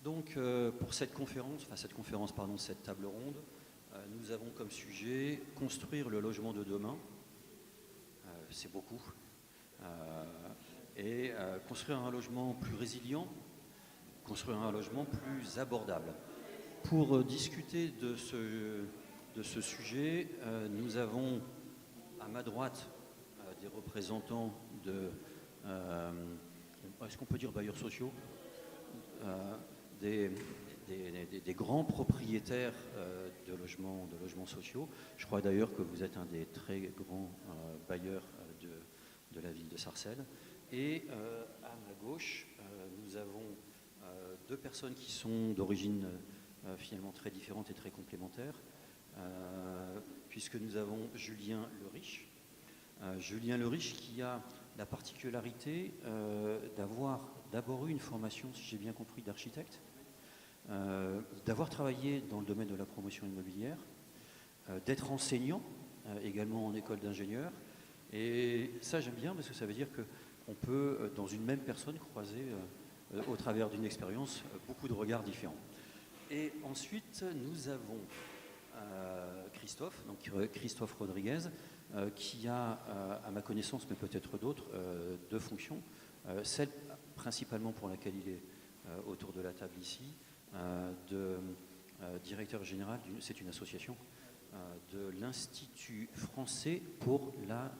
Donc, pour cette cette table ronde, nous avons comme sujet construire le logement de demain. C'est beaucoup. Et construire un logement plus résilient, construire un logement plus abordable. Pour discuter de ce sujet, nous avons à ma droite des représentants de, est-ce qu'on peut dire bailleurs sociaux, des grands propriétaires de logements sociaux. Je crois d'ailleurs que vous êtes un des très grands bailleurs de la ville de Sarcelles. Et à ma gauche, nous avons deux personnes qui sont d'origine finalement très différentes et très complémentaires, puisque nous avons Julien Leriche. Julien Leriche qui a la particularité d'avoir d'abord eu une formation, si j'ai bien compris, d'architecte, d'avoir travaillé dans le domaine de la promotion immobilière, d'être enseignant également en école d'ingénieur. Et ça, j'aime bien parce que ça veut dire qu'on peut, dans une même personne, croiser au travers d'une expérience beaucoup de regards différents. Et ensuite, nous avons Christophe Rodriguez, qui a, à ma connaissance, mais peut-être d'autres, deux fonctions. Celle principalement pour laquelle il est autour de la table ici, de directeur général, c'est une association, de l'Institut français pour la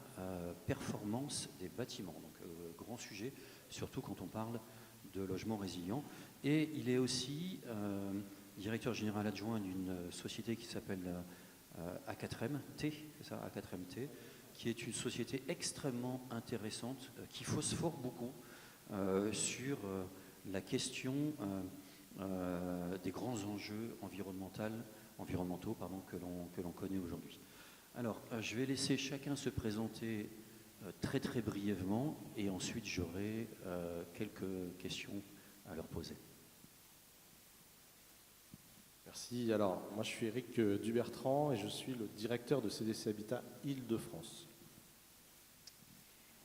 performance des bâtiments. Donc, grand sujet, surtout quand on parle de logement résilient. Et il est aussi directeur général adjoint d'une société qui s'appelle A4MT, c'est ça, A4MT, qui est une société extrêmement intéressante, qui phosphore beaucoup sur la question des grands enjeux environnementaux que l'on connaît aujourd'hui. Alors, je vais laisser chacun se présenter très très brièvement et ensuite j'aurai quelques questions à leur poser. Merci. Alors, moi je suis Éric Dubertrand et je suis le directeur de CDC Habitat Île-de-France.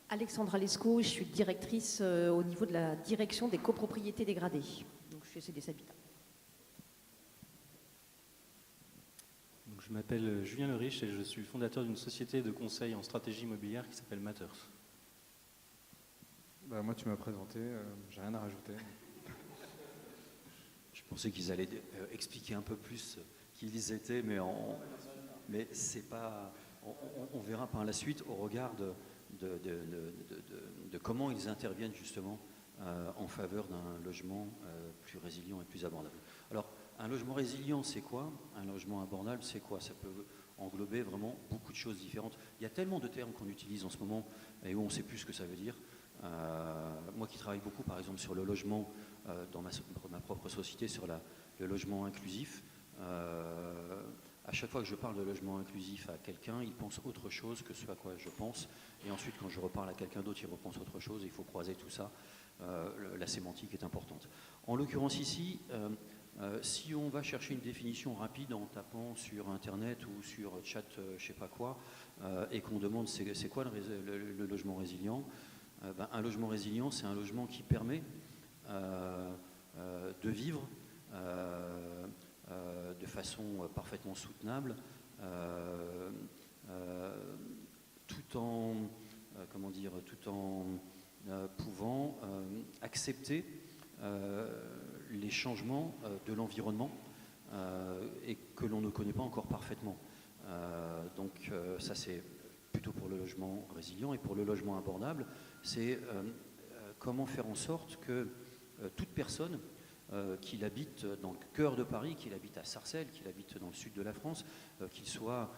Alexandra Lescaut, je suis directrice au niveau de la direction des copropriétés dégradées, donc chez CDC Habitat. Donc, je m'appelle Julien Leriche et je suis le fondateur d'une société de conseil en stratégie immobilière qui s'appelle Matters. Moi, tu m'as présenté, j'ai rien à rajouter. Je pensais qu'ils allaient expliquer un peu plus qui ils étaient, mais c'est pas. On verra par la suite au regard de comment ils interviennent justement en faveur d'un logement plus résilient et plus abordable. Alors, un logement résilient, c'est quoi? Un logement abordable, c'est quoi? Ça peut englober vraiment beaucoup de choses différentes. Il y a tellement de termes qu'on utilise en ce moment et où on ne sait plus ce que ça veut dire. Moi qui travaille beaucoup, par exemple, sur le logement dans ma propre société, sur le logement inclusif, à chaque fois que je parle de logement inclusif à quelqu'un, il pense autre chose que ce à quoi je pense. Et ensuite, quand je reparle à quelqu'un d'autre, il repense autre chose. Il faut croiser tout ça. La sémantique est importante. En l'occurrence ici, si on va chercher une définition rapide en tapant sur Internet ou sur chat, je sais pas quoi, et qu'on demande c'est quoi le logement résilient, un logement résilient, c'est un logement qui permet de vivre de façon parfaitement soutenable, tout en pouvant accepter les changements de l'environnement et que l'on ne connaît pas encore parfaitement. Donc ça c'est plutôt pour le logement résilient. Et pour le logement abordable, c'est comment faire en sorte que toute personne qu'il habite dans le cœur de Paris, qu'il habite à Sarcelles, qu'il habite dans le sud de la France, qu'il soit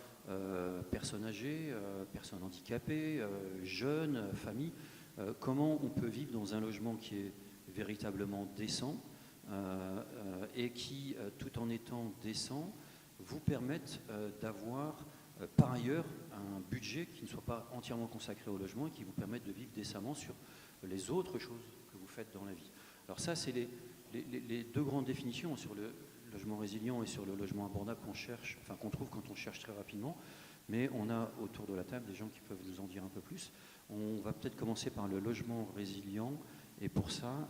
personne âgée, personne handicapée, jeune, famille, comment on peut vivre dans un logement qui est véritablement décent et qui, tout en étant décent, vous permette d'avoir par ailleurs un budget qui ne soit pas entièrement consacré au logement et qui vous permette de vivre décemment sur les autres choses que vous faites dans la vie. Alors ça, c'est les deux grandes définitions sur le logement résilient et sur le logement abordable qu'on trouve quand on cherche très rapidement. Mais on a autour de la table des gens qui peuvent nous en dire un peu plus. On va peut-être commencer par le logement résilient. Et pour ça,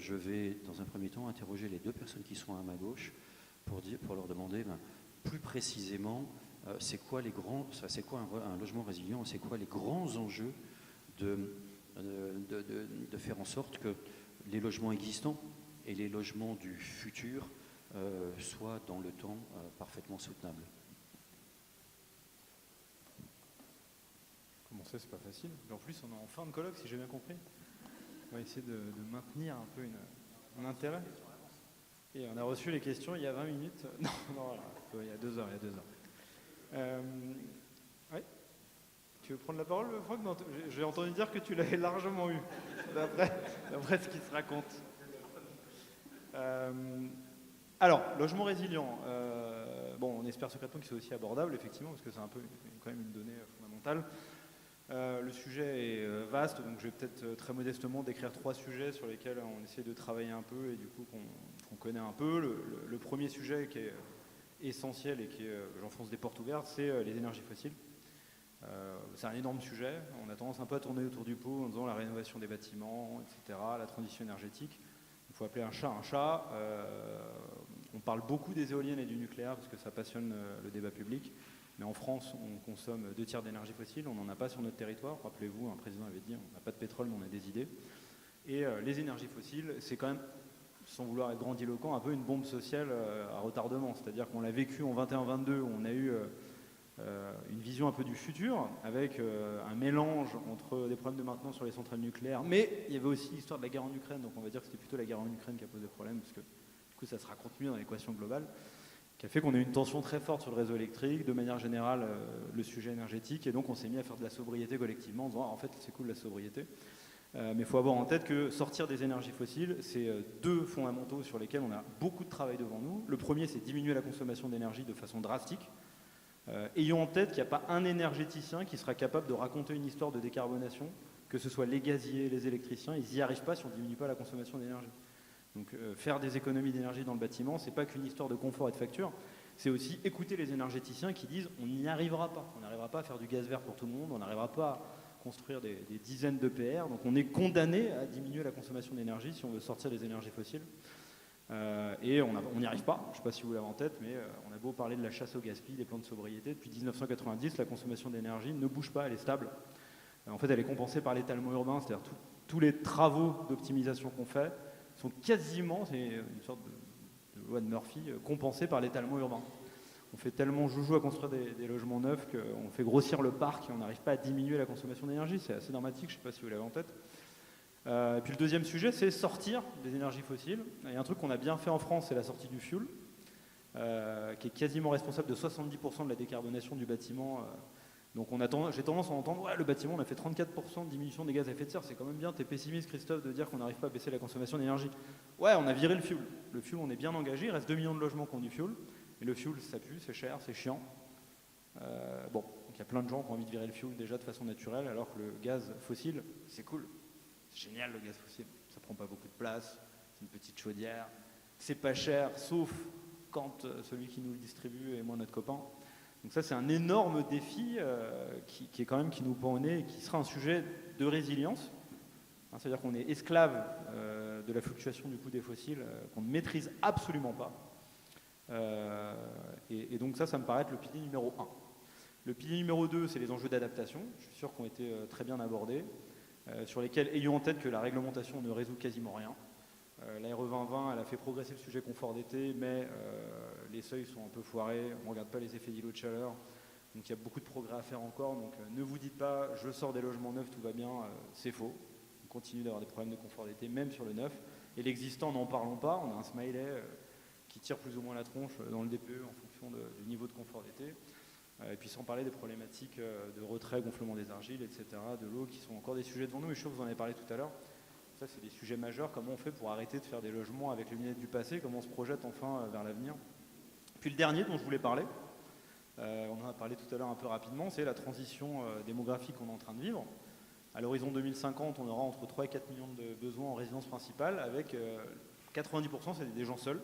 je vais dans un premier temps interroger les 2 personnes qui sont à ma gauche pour leur demander plus précisément c'est quoi un logement résilient, c'est quoi les grands enjeux de faire en sorte que les logements existants et les logements du futur soient dans le temps parfaitement soutenables. Commencer, c'est pas facile. En plus, on est en fin de colloque, si j'ai bien compris. On va essayer de maintenir un peu un intérêt. Et on a reçu les questions il y a 20 minutes. Non, voilà, il y a 2 heures. Oui. Tu veux prendre la parole, Franck? Non, j'ai entendu dire que tu l'avais largement eu, d'après ce qui se raconte. Alors, logement résilient. On espère secrètement qu'il soit aussi abordable, effectivement, parce que c'est un peu quand même une donnée fondamentale. Le sujet est vaste, donc je vais peut-être très modestement décrire 3 sujets sur lesquels on essaie de travailler un peu et du coup qu'on connaît un peu. Le premier sujet qui est essentiel et qui est, j'enfonce des portes ouvertes, c'est les énergies fossiles. C'est un énorme sujet. On a tendance un peu à tourner autour du pot en disant la rénovation des bâtiments, etc., la transition énergétique. Il faut appeler un chat un chat. On parle beaucoup des éoliennes et du nucléaire parce que ça passionne le débat public. Mais en France, on consomme 2 tiers d'énergie fossile, on n'en a pas sur notre territoire. Rappelez-vous, un président avait dit on n'a pas de pétrole, mais on a des idées. Et les énergies fossiles, c'est quand même, sans vouloir être grandiloquent, un peu une bombe sociale à retardement. C'est-à-dire qu'on l'a vécu en 21-22, où on a eu une vision un peu du futur, avec un mélange entre des problèmes de maintenance sur les centrales nucléaires, mais il y avait aussi l'histoire de la guerre en Ukraine, donc on va dire que c'était plutôt la guerre en Ukraine qui a posé problème, parce que du coup ça se raconte mieux dans l'équation globale, qui a fait qu'on a eu une tension très forte sur le réseau électrique, de manière générale le sujet énergétique, et donc on s'est mis à faire de la sobriété collectivement en disant en fait c'est cool la sobriété, mais il faut avoir en tête que sortir des énergies fossiles, c'est 2 fondamentaux sur lesquels on a beaucoup de travail devant nous. Le premier, c'est diminuer la consommation d'énergie de façon drastique. Ayons en tête qu'il n'y a pas un énergéticien qui sera capable de raconter une histoire de décarbonation, que ce soit les gaziers, les électriciens, ils n'y arrivent pas si on ne diminue pas la consommation d'énergie. Donc faire des économies d'énergie dans le bâtiment, c'est pas qu'une histoire de confort et de facture, c'est aussi écouter les énergéticiens qui disent on n'y arrivera pas. On n'arrivera pas à faire du gaz vert pour tout le monde, on n'arrivera pas à construire des dizaines d'EPR, donc on est condamné à diminuer la consommation d'énergie si on veut sortir des énergies fossiles. Et on n'y arrive pas, je ne sais pas si vous l'avez en tête, mais on a beau parler de la chasse au gaspillage, des plans de sobriété, depuis 1990, la consommation d'énergie ne bouge pas, elle est stable. En fait, elle est compensée par l'étalement urbain, c'est-à-dire tous les travaux d'optimisation qu'on fait sont quasiment, c'est une sorte de loi de Murphy, compensés par l'étalement urbain. On fait tellement joujou à construire des logements neufs qu'on fait grossir le parc et on n'arrive pas à diminuer la consommation d'énergie, c'est assez dramatique, je ne sais pas si vous l'avez en tête. Et puis le deuxième sujet, c'est sortir des énergies fossiles. Il y a un truc qu'on a bien fait en France, c'est la sortie du fioul, qui est quasiment responsable de 70% de la décarbonation du bâtiment. Donc j'ai tendance à entendre, ouais, le bâtiment, on a fait 34% de diminution des gaz à effet de serre, c'est quand même bien, t'es pessimiste Christophe de dire qu'on n'arrive pas à baisser la consommation d'énergie. Ouais, on a viré le fioul. Le fioul, on est bien engagé, il reste 2 millions de logements qui ont du fioul, et le fioul, ça pue, c'est cher, c'est chiant. Donc il y a plein de gens qui ont envie de virer le fioul déjà de façon naturelle, alors que le gaz fossile, c'est cool. C'est génial le gaz fossile, ça prend pas beaucoup de place, c'est une petite chaudière, c'est pas cher, sauf quand celui qui nous le distribue est moins notre copain. Donc ça c'est un énorme défi qui est quand même qui nous pend au nez et qui sera un sujet de résilience. C'est-à-dire qu'on est esclave de la fluctuation du coût des fossiles qu'on ne maîtrise absolument pas. Et donc ça me paraît être le pilier numéro 1. Le pilier numéro 2, c'est les enjeux d'adaptation, je suis sûr qu'ils ont été très bien abordés. Sur lesquels, ayons en tête que la réglementation ne résout quasiment rien. La RE 2020, elle a fait progresser le sujet confort d'été, mais les seuils sont un peu foirés, on ne regarde pas les effets d'îlot de chaleur, donc il y a beaucoup de progrès à faire encore, donc ne vous dites pas, je sors des logements neufs, tout va bien, c'est faux. On continue d'avoir des problèmes de confort d'été, même sur le neuf, et l'existant, n'en parlons pas, on a un smiley qui tire plus ou moins la tronche dans le DPE en fonction du niveau de confort d'été. Et puis sans parler des problématiques de retrait, gonflement des argiles, etc., de l'eau, qui sont encore des sujets devant nous, et je suis sûr que vous en avez parlé tout à l'heure. Ça, c'est des sujets majeurs, comment on fait pour arrêter de faire des logements avec les lunettes du passé, comment on se projette enfin vers l'avenir. Puis le dernier dont je voulais parler, on en a parlé tout à l'heure un peu rapidement, c'est la transition démographique qu'on est en train de vivre. À l'horizon 2050, on aura entre 3 et 4 millions de besoins en résidence principale, avec 90%, c'est des gens seuls.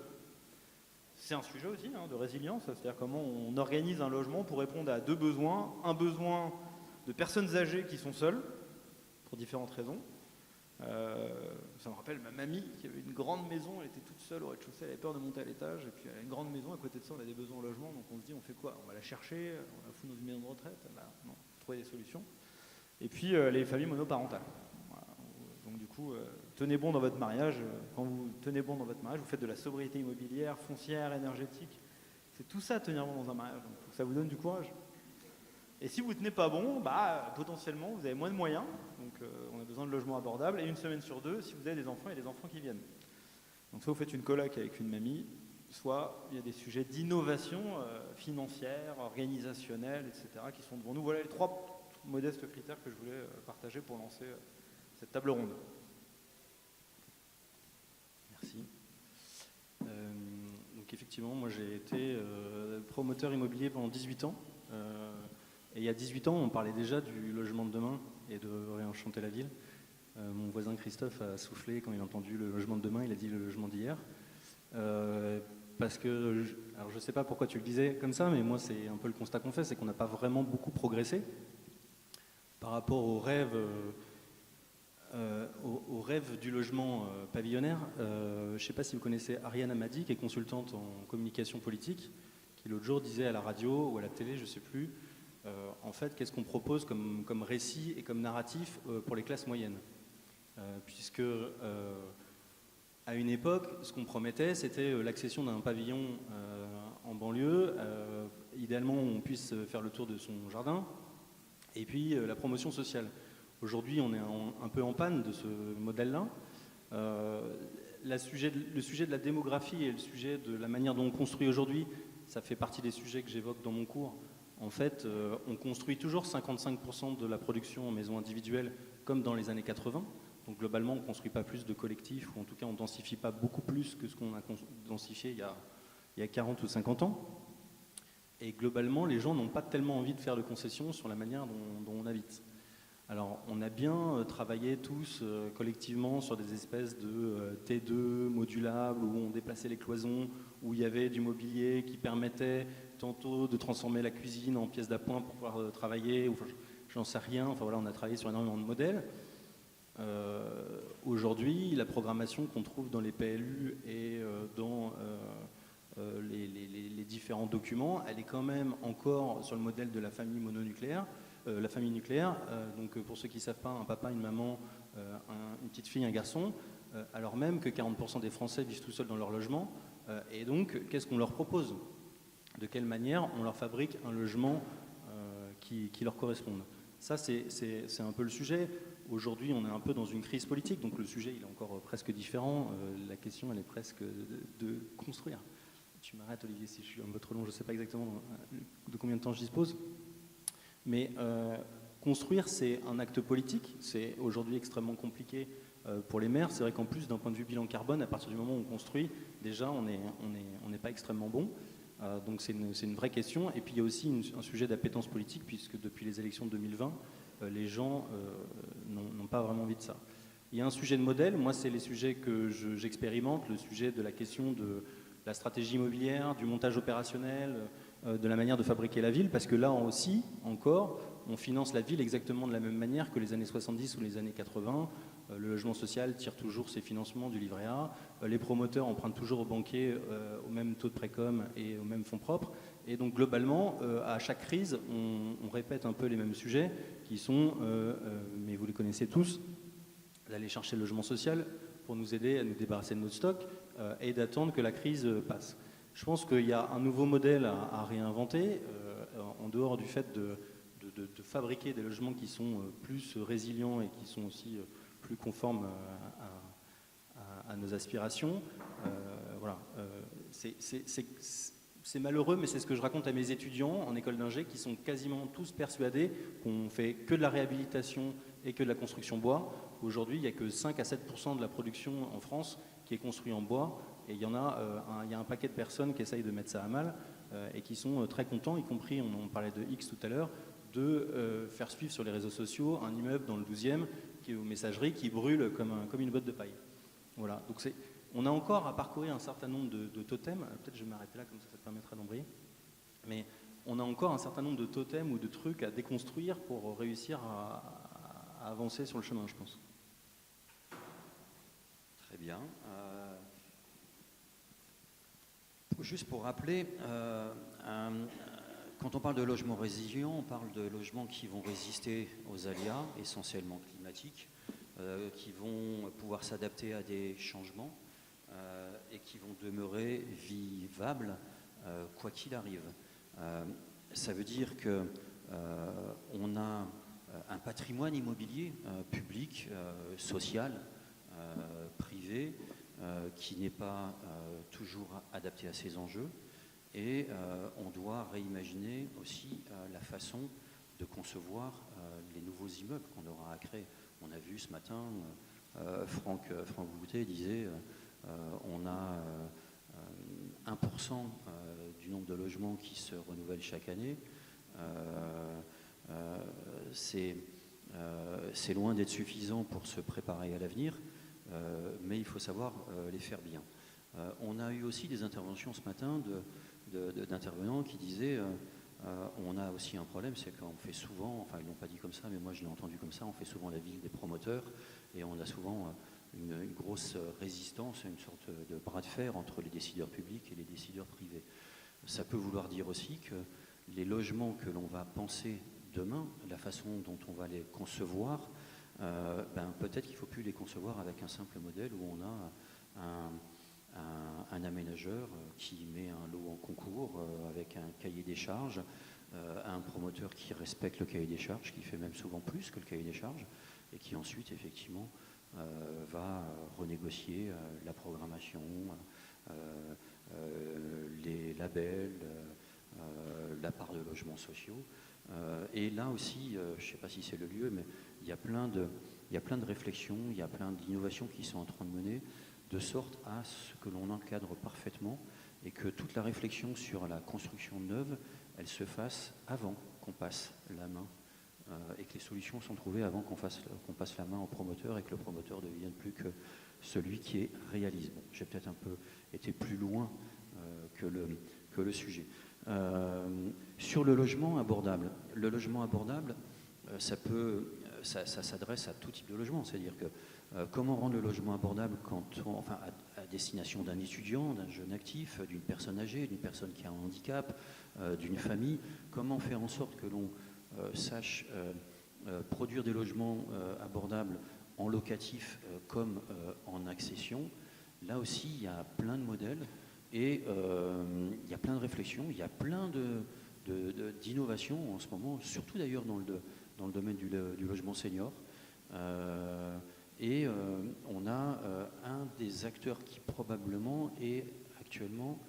C'est un sujet aussi de résilience, c'est-à-dire comment on organise un logement pour répondre à 2 besoins. Un besoin de personnes âgées qui sont seules, pour différentes raisons, Ça me rappelle ma mamie qui avait une grande maison, elle était toute seule au rez-de-chaussée, elle avait peur de monter à l'étage, et puis elle a une grande maison, à côté de ça on a des besoins en logement, donc on se dit on fait quoi? On va la chercher, on la fout dans une maison de retraite? Bah, non, faut trouver des solutions. Et puis les familles monoparentales. Voilà. Donc du coup, tenez bon dans votre mariage. Quand vous tenez bon dans votre mariage, vous faites de la sobriété immobilière, foncière, énergétique. C'est tout ça tenir bon dans un mariage, donc faut que ça vous donne du courage. Et si vous ne tenez pas bon, bah, potentiellement, vous avez moins de moyens. Donc, on a besoin de logements abordables. Et une semaine sur deux, si vous avez des enfants, il y a des enfants qui viennent. Donc, soit vous faites une coloc avec une mamie, soit il y a des sujets d'innovation financière, organisationnelle, etc., qui sont devant nous. Voilà les 3 modestes critères que je voulais partager pour lancer cette table ronde. Merci. Donc effectivement, moi j'ai été promoteur immobilier pendant 18 ans. Et il y a 18 ans, on parlait déjà du logement de demain et de réenchanter la ville. Mon voisin Christophe a soufflé quand il a entendu le logement de demain, il a dit le logement d'hier. Parce que, alors je ne sais pas pourquoi tu le disais comme ça, mais moi c'est un peu le constat qu'on fait, c'est qu'on n'a pas vraiment beaucoup progressé par rapport au rêve du logement pavillonnaire. Je ne sais pas si vous connaissez Ariane Amadi, qui est consultante en communication politique, qui l'autre jour disait à la radio ou à la télé, je ne sais plus, en fait, qu'est-ce qu'on propose comme récit et comme narratif pour les classes moyennes, puisque à une époque, ce qu'on promettait, c'était l'accession d'un pavillon en banlieue, idéalement où on puisse faire le tour de son jardin, et puis la promotion sociale. Aujourd'hui, on est un peu en panne de ce modèle-là. Le sujet de la démographie et le sujet de la manière dont on construit aujourd'hui, ça fait partie des sujets que j'évoque dans mon cours. En fait, on construit toujours 55% de la production en maison individuelle comme dans les années 80. Donc globalement, on ne construit pas plus de collectifs, ou en tout cas, on ne densifie pas beaucoup plus que ce qu'on a densifié il y a 40 ou 50 ans. Et globalement, les gens n'ont pas tellement envie de faire de concessions sur la manière dont on habite. Alors, on a bien travaillé tous collectivement sur des espèces de T2 modulables où on déplaçait les cloisons, où il y avait du mobilier qui permettait tantôt de transformer la cuisine en pièce d'appoint pour pouvoir travailler, ou j'en sais rien. Enfin voilà, on a travaillé sur énormément de modèles. Aujourd'hui, la programmation qu'on trouve dans les PLU et dans les différents documents, elle est quand même encore sur le modèle de la famille mononucléaire. La famille nucléaire, donc pour ceux qui ne savent pas, un papa, une maman, une petite fille, un garçon, alors même que 40% des Français vivent tout seuls dans leur logement. Et donc, qu'est-ce qu'on leur propose? De quelle manière on leur fabrique un logement qui leur corresponde? Ça, c'est un peu le sujet. Aujourd'hui, on est un peu dans une crise politique, donc le sujet, il est encore presque différent. La question, elle est presque de construire. Tu m'arrêtes, Olivier, si je suis un peu trop long, je ne sais pas exactement de combien de temps je dispose. Mais construire, c'est un acte politique. C'est aujourd'hui extrêmement compliqué pour les maires. C'est vrai qu'en plus, d'un point de vue bilan carbone, à partir du moment où on construit, déjà, on n'est pas extrêmement bon. Donc c'est une vraie question. Et puis il y a aussi un sujet d'appétence politique, puisque depuis les élections de 2020, les gens n'ont pas vraiment envie de ça. Il y a un sujet de modèle. Moi, c'est les sujets que j'expérimente, le sujet de la question de la stratégie immobilière, du montage opérationnel, de la manière de fabriquer la ville, parce que là aussi, encore, on finance la ville exactement de la même manière que les années 70 ou les années 80. Le logement social tire toujours ses financements du livret A. Les promoteurs empruntent toujours aux banquiers au même taux de précom et au même fonds propres. Et donc globalement, à chaque crise, on répète un peu les mêmes sujets qui sont, mais vous les connaissez tous, d'aller chercher le logement social pour nous aider à nous débarrasser de notre stock et d'attendre que la crise passe. Je pense qu'il y a un nouveau modèle à réinventer, en dehors du fait de fabriquer des logements qui sont plus résilients et qui sont aussi plus conformes à nos aspirations. Voilà. C'est malheureux, mais c'est ce que je raconte à mes étudiants en école d'ingé qui sont quasiment tous persuadés qu'on fait que de la réhabilitation et que de la construction bois. Aujourd'hui, il n'y a que 5 à 7% de la production en France qui est construite en bois. Et il y a un paquet de personnes qui essayent de mettre ça à mal et qui sont très contents, y compris, on parlait de X tout à l'heure, de faire suivre sur les réseaux sociaux un immeuble dans le 12e qui est aux messageries qui brûle comme une botte de paille. Voilà. Donc on a encore à parcourir un certain nombre de totems. Peut-être je vais m'arrêter là, comme ça te permettra d'embrayer. Mais on a encore un certain nombre de totems ou de trucs à déconstruire pour réussir à avancer sur le chemin, je pense. bien. Juste pour rappeler, quand on parle de logements résilients, on parle de logements qui vont résister aux aléas, essentiellement climatiques, qui vont pouvoir s'adapter à des changements et qui vont demeurer vivables quoi qu'il arrive. Ça veut dire qu'on a un patrimoine immobilier public, social, privé, qui n'est pas toujours adapté à ces enjeux. Et on doit réimaginer aussi la façon de concevoir les nouveaux immeubles qu'on aura à créer. On a vu ce matin, Franck Boutet disait, on a 1% du nombre de logements qui se renouvellent chaque année. C'est loin d'être suffisant pour se préparer à l'avenir, mais il faut savoir les faire bien. On a eu aussi des interventions ce matin d'intervenants qui disaient on a aussi un problème, c'est qu'on fait souvent, enfin ils ne l'ont pas dit comme ça, mais moi je l'ai entendu comme ça, on fait souvent la ville des promoteurs et on a souvent une grosse résistance, une sorte de bras de fer entre les décideurs publics et les décideurs privés. Ça peut vouloir dire aussi que les logements que l'on va penser demain, la façon dont on va les concevoir, peut-être qu'il ne faut plus les concevoir avec un simple modèle où on a un aménageur qui met un lot en concours avec un cahier des charges, un promoteur qui respecte le cahier des charges, qui fait même souvent plus que le cahier des charges, et qui ensuite effectivement va renégocier la programmation, les labels, la part de logements sociaux. Et là aussi, je ne sais pas si c'est le lieu, mais il y a plein de réflexions, il y a plein d'innovations qui sont en train de mener, de sorte à ce que l'on encadre parfaitement et que toute la réflexion sur la construction neuve, elle se fasse avant qu'on passe la main et que les solutions sont trouvées avant qu'on passe la main au promoteur et que le promoteur ne devienne plus que celui qui réalise. Bon, j'ai peut-être un peu été plus loin que le sujet. Sur le logement abordable, ça s'adresse à tout type de logement, c'est-à-dire que comment rendre le logement abordable à destination d'un étudiant, d'un jeune actif, d'une personne âgée, d'une personne qui a un handicap, d'une famille, comment faire en sorte que l'on sache produire des logements abordables en locatif comme en accession. Là aussi, il y a plein de modèles et il y a plein de réflexions, il y a plein d'innovations en ce moment, surtout d'ailleurs dans le domaine du logement senior. Et on a un des acteurs qui probablement est actuellement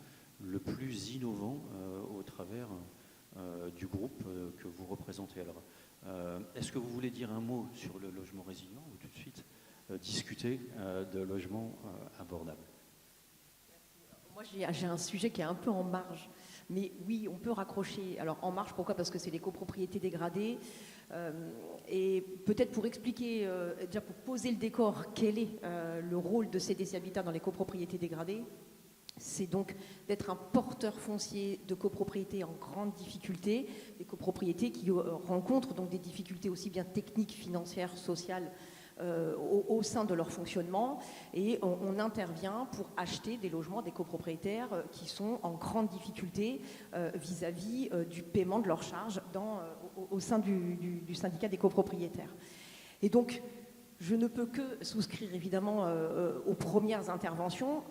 le plus innovant au travers du groupe que vous représentez. Alors, est-ce que vous voulez dire un mot sur le logement résilient ou tout de suite discuter de logement abordable? Moi, j'ai un sujet qui est un peu en marge. Mais oui, on peut raccrocher. Alors, en marge, pourquoi? Parce que c'est les copropriétés dégradées. Et peut-être pour expliquer, déjà pour poser le décor, quel est le rôle de CDC Habitat dans les copropriétés dégradées, c'est donc d'être un porteur foncier de copropriétés en grande difficulté, des copropriétés qui rencontrent donc des difficultés aussi bien techniques, financières, sociales, au sein de leur fonctionnement, et on intervient pour acheter des logements des copropriétaires qui sont en grande difficulté vis-à-vis du paiement de leurs charges au sein du syndicat des copropriétaires. Et donc, je ne peux que souscrire évidemment aux premières interventions,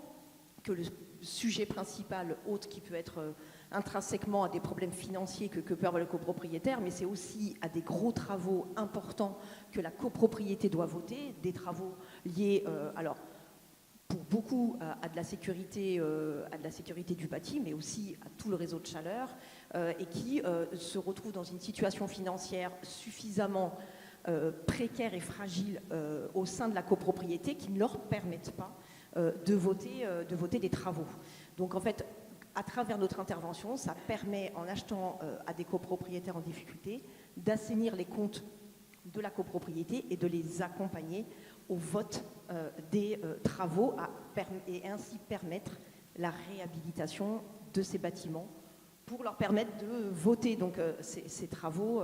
que le sujet principal, autre qui peut être intrinsèquement à des problèmes financiers que peut avoir le copropriétaire, mais c'est aussi à des gros travaux importants que la copropriété doit voter, des travaux liés, alors pour beaucoup à de la sécurité du bâti, mais aussi à tout le réseau de chaleur, et qui se retrouvent dans une situation financière suffisamment précaire et fragile au sein de la copropriété qui ne leur permettent pas de voter des travaux. Donc en fait, à travers notre intervention, ça permet, en achetant à des copropriétaires en difficulté, d'assainir les comptes de la copropriété et de les accompagner au vote des travaux et ainsi permettre la réhabilitation de ces bâtiments pour leur permettre de voter donc, ces travaux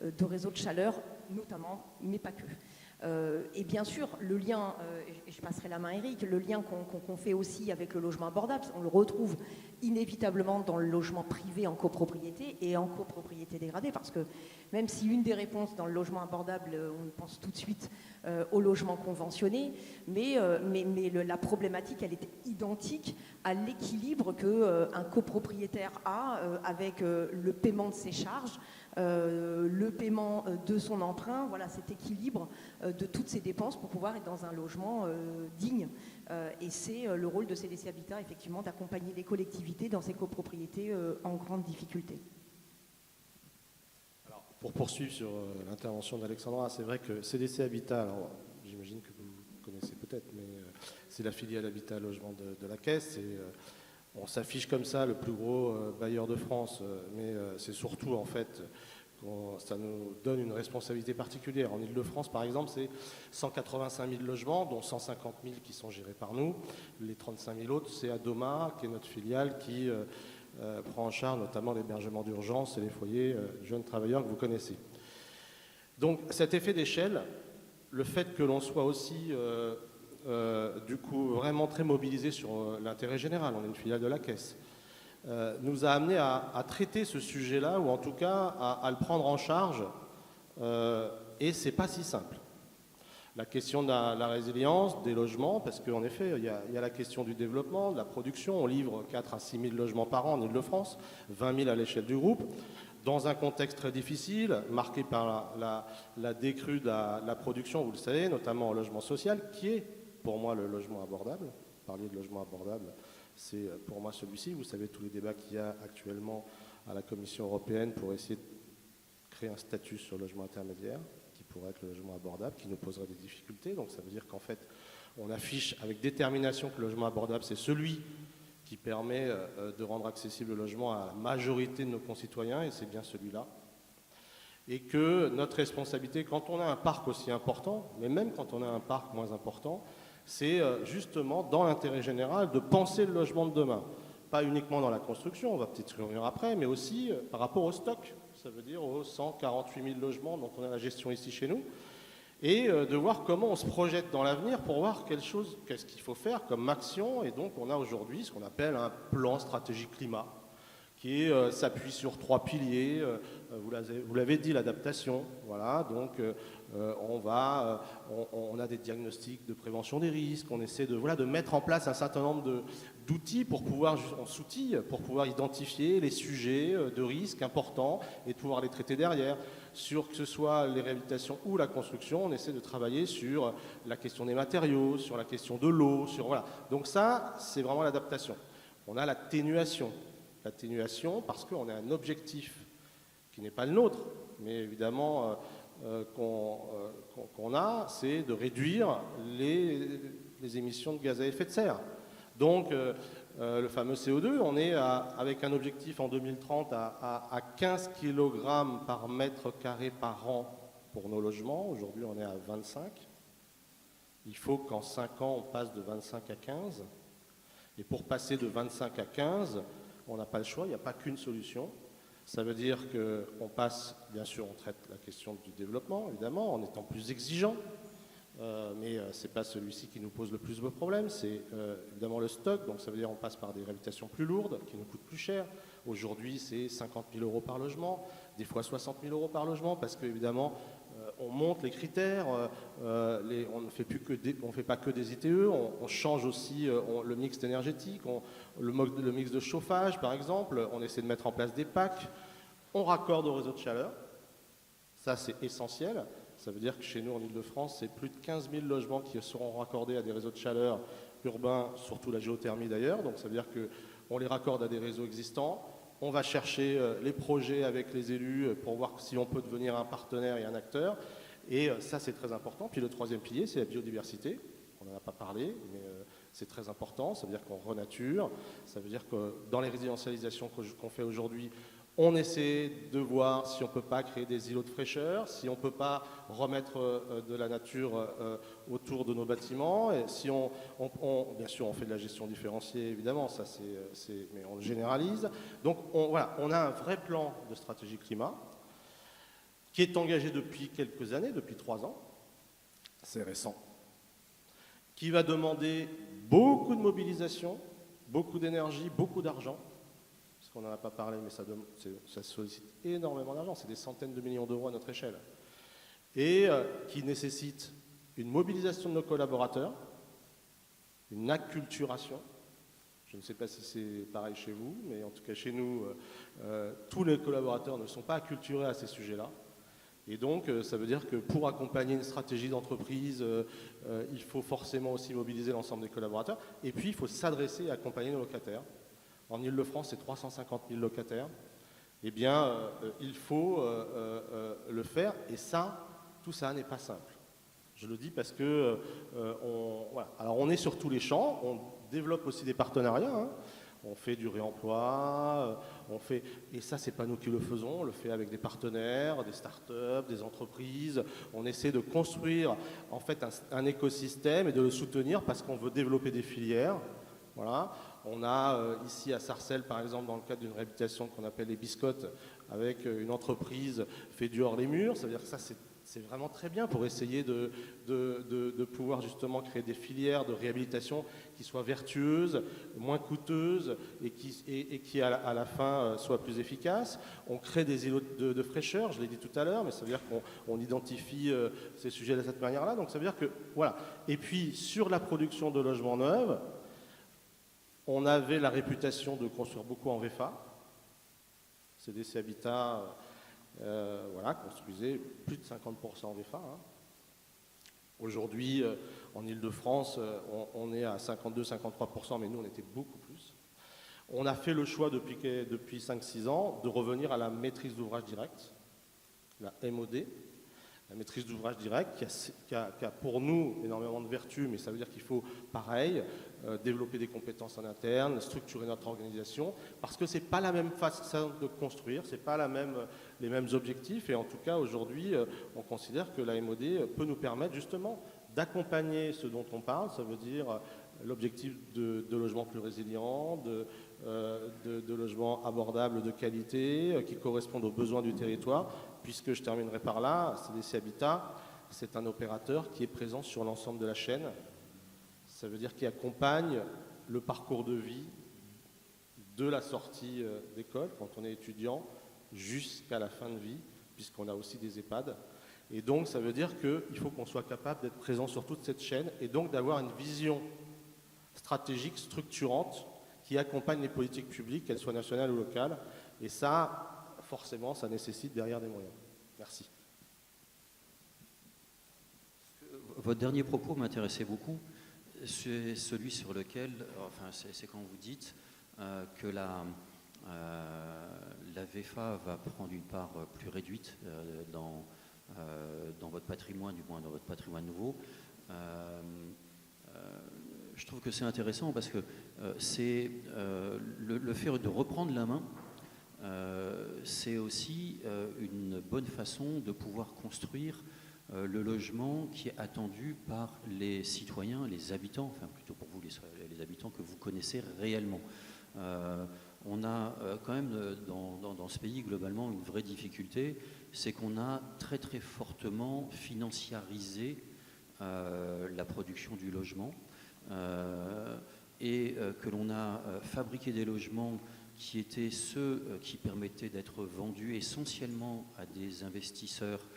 de réseau de chaleur notamment, mais pas que. Et bien sûr, le lien, et je passerai la main à Eric, le lien qu'on fait aussi avec le logement abordable, on le retrouve inévitablement dans le logement privé en copropriété et en copropriété dégradée, parce que même si une des réponses dans le logement abordable, on pense tout de suite au logement conventionné, mais la problématique, elle est identique à l'équilibre qu'un copropriétaire a avec le paiement de ses charges, le paiement de son emprunt, voilà, cet équilibre de toutes ces dépenses pour pouvoir être dans un logement digne. Et c'est le rôle de CDC Habitat, effectivement, d'accompagner les collectivités dans ces copropriétés en grande difficulté. Alors, pour poursuivre sur l'intervention d'Alexandra, c'est vrai que CDC Habitat, alors j'imagine que vous connaissez peut-être, mais c'est la filiale Habitat Logement de la Caisse. Et, on s'affiche comme ça, le plus gros bailleur de France, mais c'est surtout en fait, ça nous donne une responsabilité particulière. En Ile-de-France, par exemple, c'est 185 000 logements, dont 150 000 qui sont gérés par nous. Les 35 000 autres, c'est Adoma, qui est notre filiale, qui prend en charge notamment l'hébergement d'urgence et les foyers jeunes travailleurs que vous connaissez. Donc cet effet d'échelle, le fait que l'on soit aussi... du coup vraiment très mobilisé sur l'intérêt général, on est une filiale de la Caisse, nous a amené à traiter ce sujet-là, ou en tout cas à le prendre en charge, et c'est pas si simple. La question de la résilience, des logements, parce qu'en effet, il y a la question du développement, de la production, on livre 4 à 6 000 logements par an en Ile-de-France, 20 000 à l'échelle du groupe, dans un contexte très difficile, marqué par la décrue de la production, vous le savez, notamment en logement social, qui est pour moi le logement abordable. Parler de logement abordable, c'est pour moi celui-ci. Vous savez tous les débats qu'il y a actuellement à la Commission européenne pour essayer de créer un statut sur le logement intermédiaire, qui pourrait être le logement abordable, qui nous poserait des difficultés. Donc ça veut dire qu'en fait, on affiche avec détermination que le logement abordable, c'est celui qui permet de rendre accessible le logement à la majorité de nos concitoyens, et c'est bien celui-là. Et que notre responsabilité, quand on a un parc aussi important, mais même quand on a un parc moins important, c'est justement dans l'intérêt général de penser le logement de demain. Pas uniquement dans la construction, on va peut-être y revenir après, mais aussi par rapport au stock. Ça veut dire aux 148 000 logements dont on a la gestion ici chez nous. Et de voir comment on se projette dans l'avenir pour voir qu'est-ce qu'il faut faire comme action. Et donc on a aujourd'hui ce qu'on appelle un plan stratégique climat, qui s'appuie sur 3 piliers. Vous l'avez dit, l'adaptation. Voilà, donc on a des diagnostics de prévention des risques. On essaie de mettre en place un certain nombre d'outils pour pouvoir identifier les sujets de risques importants et de pouvoir les traiter derrière. Sur que ce soit les réhabilitations ou la construction, on essaie de travailler sur la question des matériaux, sur la question de l'eau, voilà. Donc ça, c'est vraiment l'adaptation. On a l'atténuation. L'atténuation parce qu'on a un objectif qui n'est pas le nôtre, mais évidemment qu'on a, c'est de réduire les émissions de gaz à effet de serre. Donc le fameux CO2, on est avec un objectif en 2030 à 15 kg par mètre carré par an pour nos logements. Aujourd'hui, on est à 25. Il faut qu'en 5 ans, on passe de 25 à 15. Et pour passer de 25 à 15, on n'a pas le choix, il n'y a pas qu'une solution. Ça veut dire qu'on passe, bien sûr, on traite la question du développement, évidemment, en étant plus exigeant. Mais ce n'est pas celui-ci qui nous pose le plus de problèmes, c'est évidemment le stock. Donc ça veut dire qu'on passe par des réhabilitations plus lourdes, qui nous coûtent plus cher. Aujourd'hui, c'est 50 000 € par logement, des fois 60 000 € par logement, parce qu'évidemment, on monte les critères, on ne fait pas que des ITE, on change aussi le mix énergétique, le mix de chauffage par exemple, on essaie de mettre en place des packs, on raccorde au réseau de chaleur, ça c'est essentiel, ça veut dire que chez nous en Ile-de-France, c'est plus de 15 000 logements qui seront raccordés à des réseaux de chaleur urbains, surtout la géothermie d'ailleurs, donc ça veut dire qu'on les raccorde à des réseaux existants. On va chercher les projets avec les élus pour voir si on peut devenir un partenaire et un acteur. Et ça, c'est très important. Puis le troisième pilier, c'est la biodiversité. On n'en a pas parlé, mais c'est très important. Ça veut dire qu'on renature. Ça veut dire que dans les résidentialisations qu'on fait aujourd'hui, on essaie de voir si on ne peut pas créer des îlots de fraîcheur, si on ne peut pas remettre de la nature autour de nos bâtiments. Et si bien sûr, on fait de la gestion différenciée, évidemment, ça mais on le généralise. Donc on a un vrai plan de stratégie climat qui est engagé depuis quelques années, depuis 3 ans, c'est récent, qui va demander beaucoup de mobilisation, beaucoup d'énergie, beaucoup d'argent, parce qu'on n'en a pas parlé, mais ça sollicite énormément d'argent, c'est des centaines de millions d'euros à notre échelle, et qui nécessite une mobilisation de nos collaborateurs, une acculturation. Je ne sais pas si c'est pareil chez vous, mais en tout cas chez nous, tous les collaborateurs ne sont pas acculturés à ces sujets-là. Et donc, ça veut dire que pour accompagner une stratégie d'entreprise, il faut forcément aussi mobiliser l'ensemble des collaborateurs. Et puis, il faut s'adresser et accompagner nos locataires. En Ile-de-France, c'est 350 000 locataires. Eh bien, il faut le faire. Et ça, tout ça n'est pas simple. Je le dis parce que voilà. Alors, on est sur tous les champs. On développe aussi des partenariats. Hein. On fait du réemploi, et ça, c'est pas nous qui le faisons, on le fait avec des partenaires, des startups, des entreprises. On essaie de construire en fait un écosystème et de le soutenir parce qu'on veut développer des filières. Voilà. On a ici à Sarcelles, par exemple, dans le cadre d'une réhabilitation qu'on appelle les biscottes, avec une entreprise fait du hors les murs. Ça veut dire que ça, c'est vraiment très bien pour essayer de pouvoir justement créer des filières de réhabilitation qui soient vertueuses, moins coûteuses et qui à la fin soient plus efficaces. On crée des îlots de fraîcheur, je l'ai dit tout à l'heure, mais ça veut dire qu'on identifie ces sujets de cette manière-là. Donc ça veut dire que, voilà. Et puis sur la production de logements neufs, on avait la réputation de construire beaucoup en VFA. CDC Habitat... voilà, construisait plus de 50% en VFA. Hein. Aujourd'hui, en Ile-de-France, on est à 52-53%, mais nous, on était beaucoup plus. On a fait le choix depuis 5-6 ans de revenir à la maîtrise d'ouvrage direct, la MOD, la maîtrise d'ouvrage direct, qui a pour nous énormément de vertus, mais ça veut dire qu'il faut, pareil, développer des compétences en interne, structurer notre organisation, parce que ce n'est pas la même façon de construire, ce n'est pas les mêmes objectifs, et en tout cas, aujourd'hui, on considère que la MOD peut nous permettre justement d'accompagner ce dont on parle, ça veut dire l'objectif de logements plus résilients, de logements abordables de qualité, qui correspondent aux besoins du territoire, puisque je terminerai par là, CDC Habitat, c'est un opérateur qui est présent sur l'ensemble de la chaîne. Ça veut dire qu'il accompagne le parcours de vie de la sortie d'école, quand on est étudiant, jusqu'à la fin de vie, puisqu'on a aussi des EHPAD. Et donc, ça veut dire qu'il faut qu'on soit capable d'être présent sur toute cette chaîne et donc d'avoir une vision stratégique, structurante, qui accompagne les politiques publiques, qu'elles soient nationales ou locales. Et ça, forcément, ça nécessite derrière des moyens. Merci. Votre dernier propos m'intéressait beaucoup. C'est celui sur lequel, enfin, c'est quand vous dites que la VFA va prendre une part plus réduite dans votre patrimoine, du moins dans votre patrimoine nouveau. Je trouve que c'est intéressant parce que c'est le fait de reprendre la main, c'est aussi une bonne façon de pouvoir construire le logement qui est attendu par les citoyens, les habitants, enfin plutôt pour vous les habitants que vous connaissez réellement. On a quand même dans ce pays globalement une vraie difficulté, c'est qu'on a très très fortement financiarisé la production du logement et que l'on a fabriqué des logements qui étaient ceux qui permettaient d'être vendus essentiellement à des investisseurs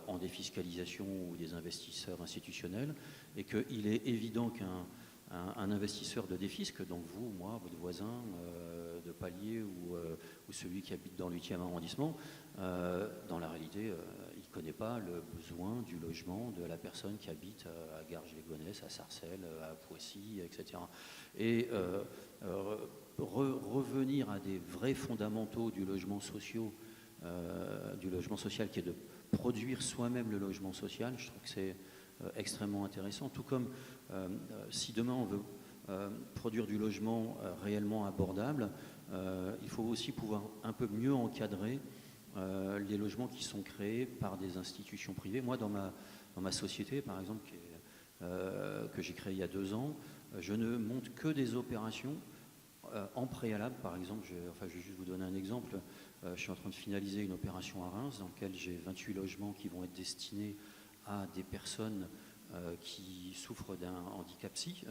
en défiscalisation ou des investisseurs institutionnels, et qu'il est évident qu'un investisseur de défisque, donc vous, moi, votre voisin de palier ou celui qui habite dans le 8e arrondissement, dans la réalité, il ne connaît pas le besoin du logement de la personne qui habite à Garges-les-Gonesse, à Sarcelles, à Poissy, etc. Et revenir à des vrais fondamentaux du logement social qui est de produire soi-même le logement social, je trouve que c'est extrêmement intéressant. Tout comme si demain on veut produire du logement réellement abordable, il faut aussi pouvoir un peu mieux encadrer les logements qui sont créés par des institutions privées. Moi, dans ma société, par exemple, que j'ai créée il y a 2 ans, je ne monte que des opérations en préalable. Par exemple, je vais juste vous donner un exemple. Je suis en train de finaliser une opération à Reims dans laquelle j'ai 28 logements qui vont être destinés à des personnes qui souffrent d'un handicap psy,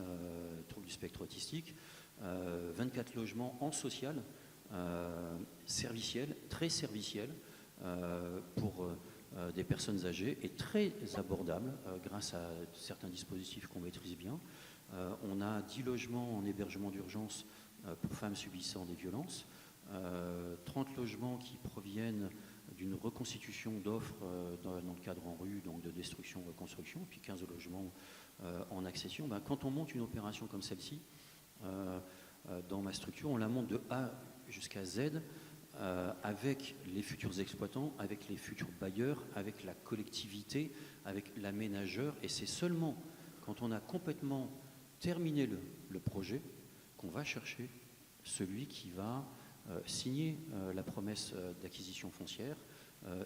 trouble du spectre autistique, 24 logements en social, serviciels, très serviciels, pour des personnes âgées et très abordables grâce à certains dispositifs qu'on maîtrise bien. On a 10 logements en hébergement d'urgence pour femmes subissant des violences, 30 logements qui proviennent d'une reconstitution d'offres dans le cadre en rue, donc de destruction-reconstruction, puis 15 logements en accession. Quand on monte une opération comme celle-ci, dans ma structure, on la monte de A jusqu'à Z, avec les futurs exploitants, avec les futurs bailleurs, avec la collectivité, avec l'aménageur. Et c'est seulement quand on a complètement terminé le projet qu'on va chercher celui qui va signer la promesse d'acquisition foncière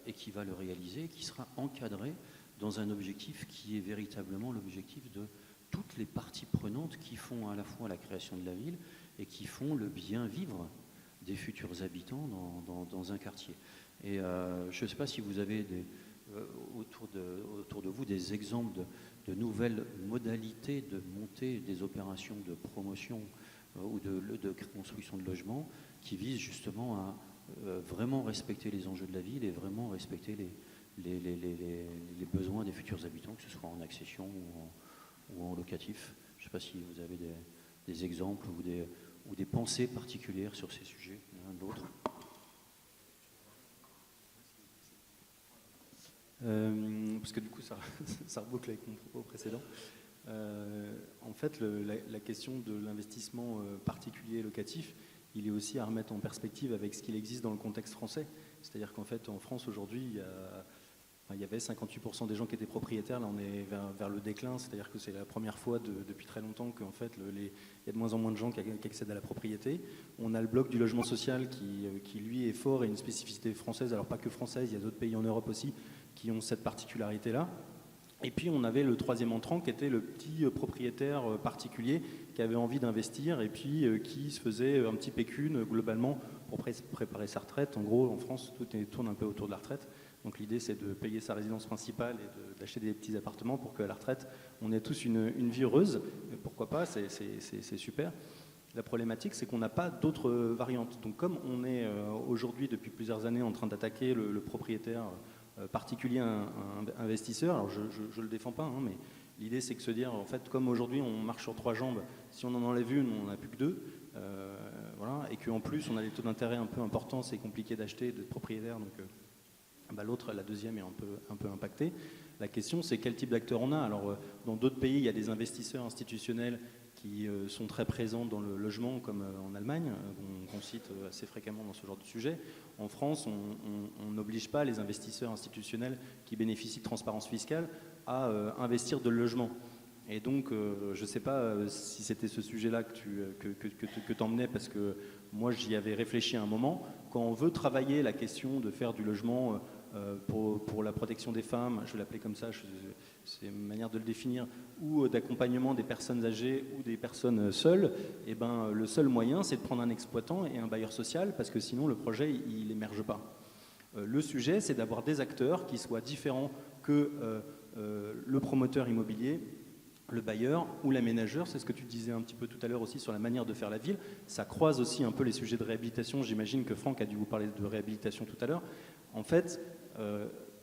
et qui va le réaliser, qui sera encadré dans un objectif qui est véritablement l'objectif de toutes les parties prenantes qui font à la fois la création de la ville et qui font le bien vivre des futurs habitants dans un quartier. Et je ne sais pas si vous avez autour de vous des exemples de nouvelles modalités de montée des opérations de promotion ou de construction de logements qui visent justement à vraiment respecter les enjeux de la ville et vraiment respecter les besoins des futurs habitants, que ce soit en accession ou en locatif. Je ne sais pas si vous avez des exemples ou des pensées particulières sur ces sujets, l'un de l'autre. Parce que du coup, ça reboucle avec mon propos précédent. En fait, la question de l'investissement particulier locatif, il est aussi à remettre en perspective avec ce qu'il existe dans le contexte français. C'est-à-dire qu'en fait, en France, aujourd'hui, il y avait 58% des gens qui étaient propriétaires. Là, on est vers le déclin. C'est-à-dire que c'est la première fois depuis très longtemps qu'en fait, il y a de moins en moins de gens qui accèdent à la propriété. On a le bloc du logement social qui lui, est fort et une spécificité française. Alors, pas que française, il y a d'autres pays en Europe aussi qui ont cette particularité-là. Et puis on avait le troisième entrant qui était le petit propriétaire particulier qui avait envie d'investir et puis qui se faisait un petit pécune globalement pour préparer sa retraite. En gros, en France, tout tourne un peu autour de la retraite. Donc l'idée, c'est de payer sa résidence principale et d'acheter des petits appartements pour qu'à la retraite, on ait tous une vie heureuse. Et pourquoi pas, c'est super. La problématique, c'est qu'on n'a pas d'autres variantes. Donc comme on est aujourd'hui, depuis plusieurs années, en train d'attaquer le propriétaire particulier un investisseur, alors je ne le défends pas, hein, mais l'idée c'est que se dire, en fait, comme aujourd'hui on marche sur 3 jambes, si on en enlève une, on n'en a plus que 2, voilà, et qu'en plus on a des taux d'intérêt un peu importants, c'est compliqué d'acheter, d'être propriétaire, donc l'autre, la deuxième, est un peu impactée. La question, c'est quel type d'acteur on a. Alors dans d'autres pays, il y a des investisseurs institutionnels qui sont très présents dans le logement, comme en Allemagne, qu'on cite assez fréquemment dans ce genre de sujet. En France, on n'oblige pas les investisseurs institutionnels qui bénéficient de transparence fiscale à investir de logement. Et donc, je ne sais pas si c'était ce sujet-là que tu emmenais, parce que moi, j'y avais réfléchi à un moment. Quand on veut travailler la question de faire du logement pour la protection des femmes, je vais l'appeler comme ça, c'est une manière de le définir, ou d'accompagnement des personnes âgées ou des personnes seules, et le seul moyen, c'est de prendre un exploitant et un bailleur social, parce que sinon le projet, il n'émerge pas. Le sujet, c'est d'avoir des acteurs qui soient différents que le promoteur immobilier, le bailleur ou l'aménageur. C'est ce que tu disais un petit peu tout à l'heure aussi sur la manière de faire la ville. Ça croise aussi un peu les sujets de réhabilitation. J'imagine que Franck a dû vous parler de réhabilitation tout à l'heure. En fait,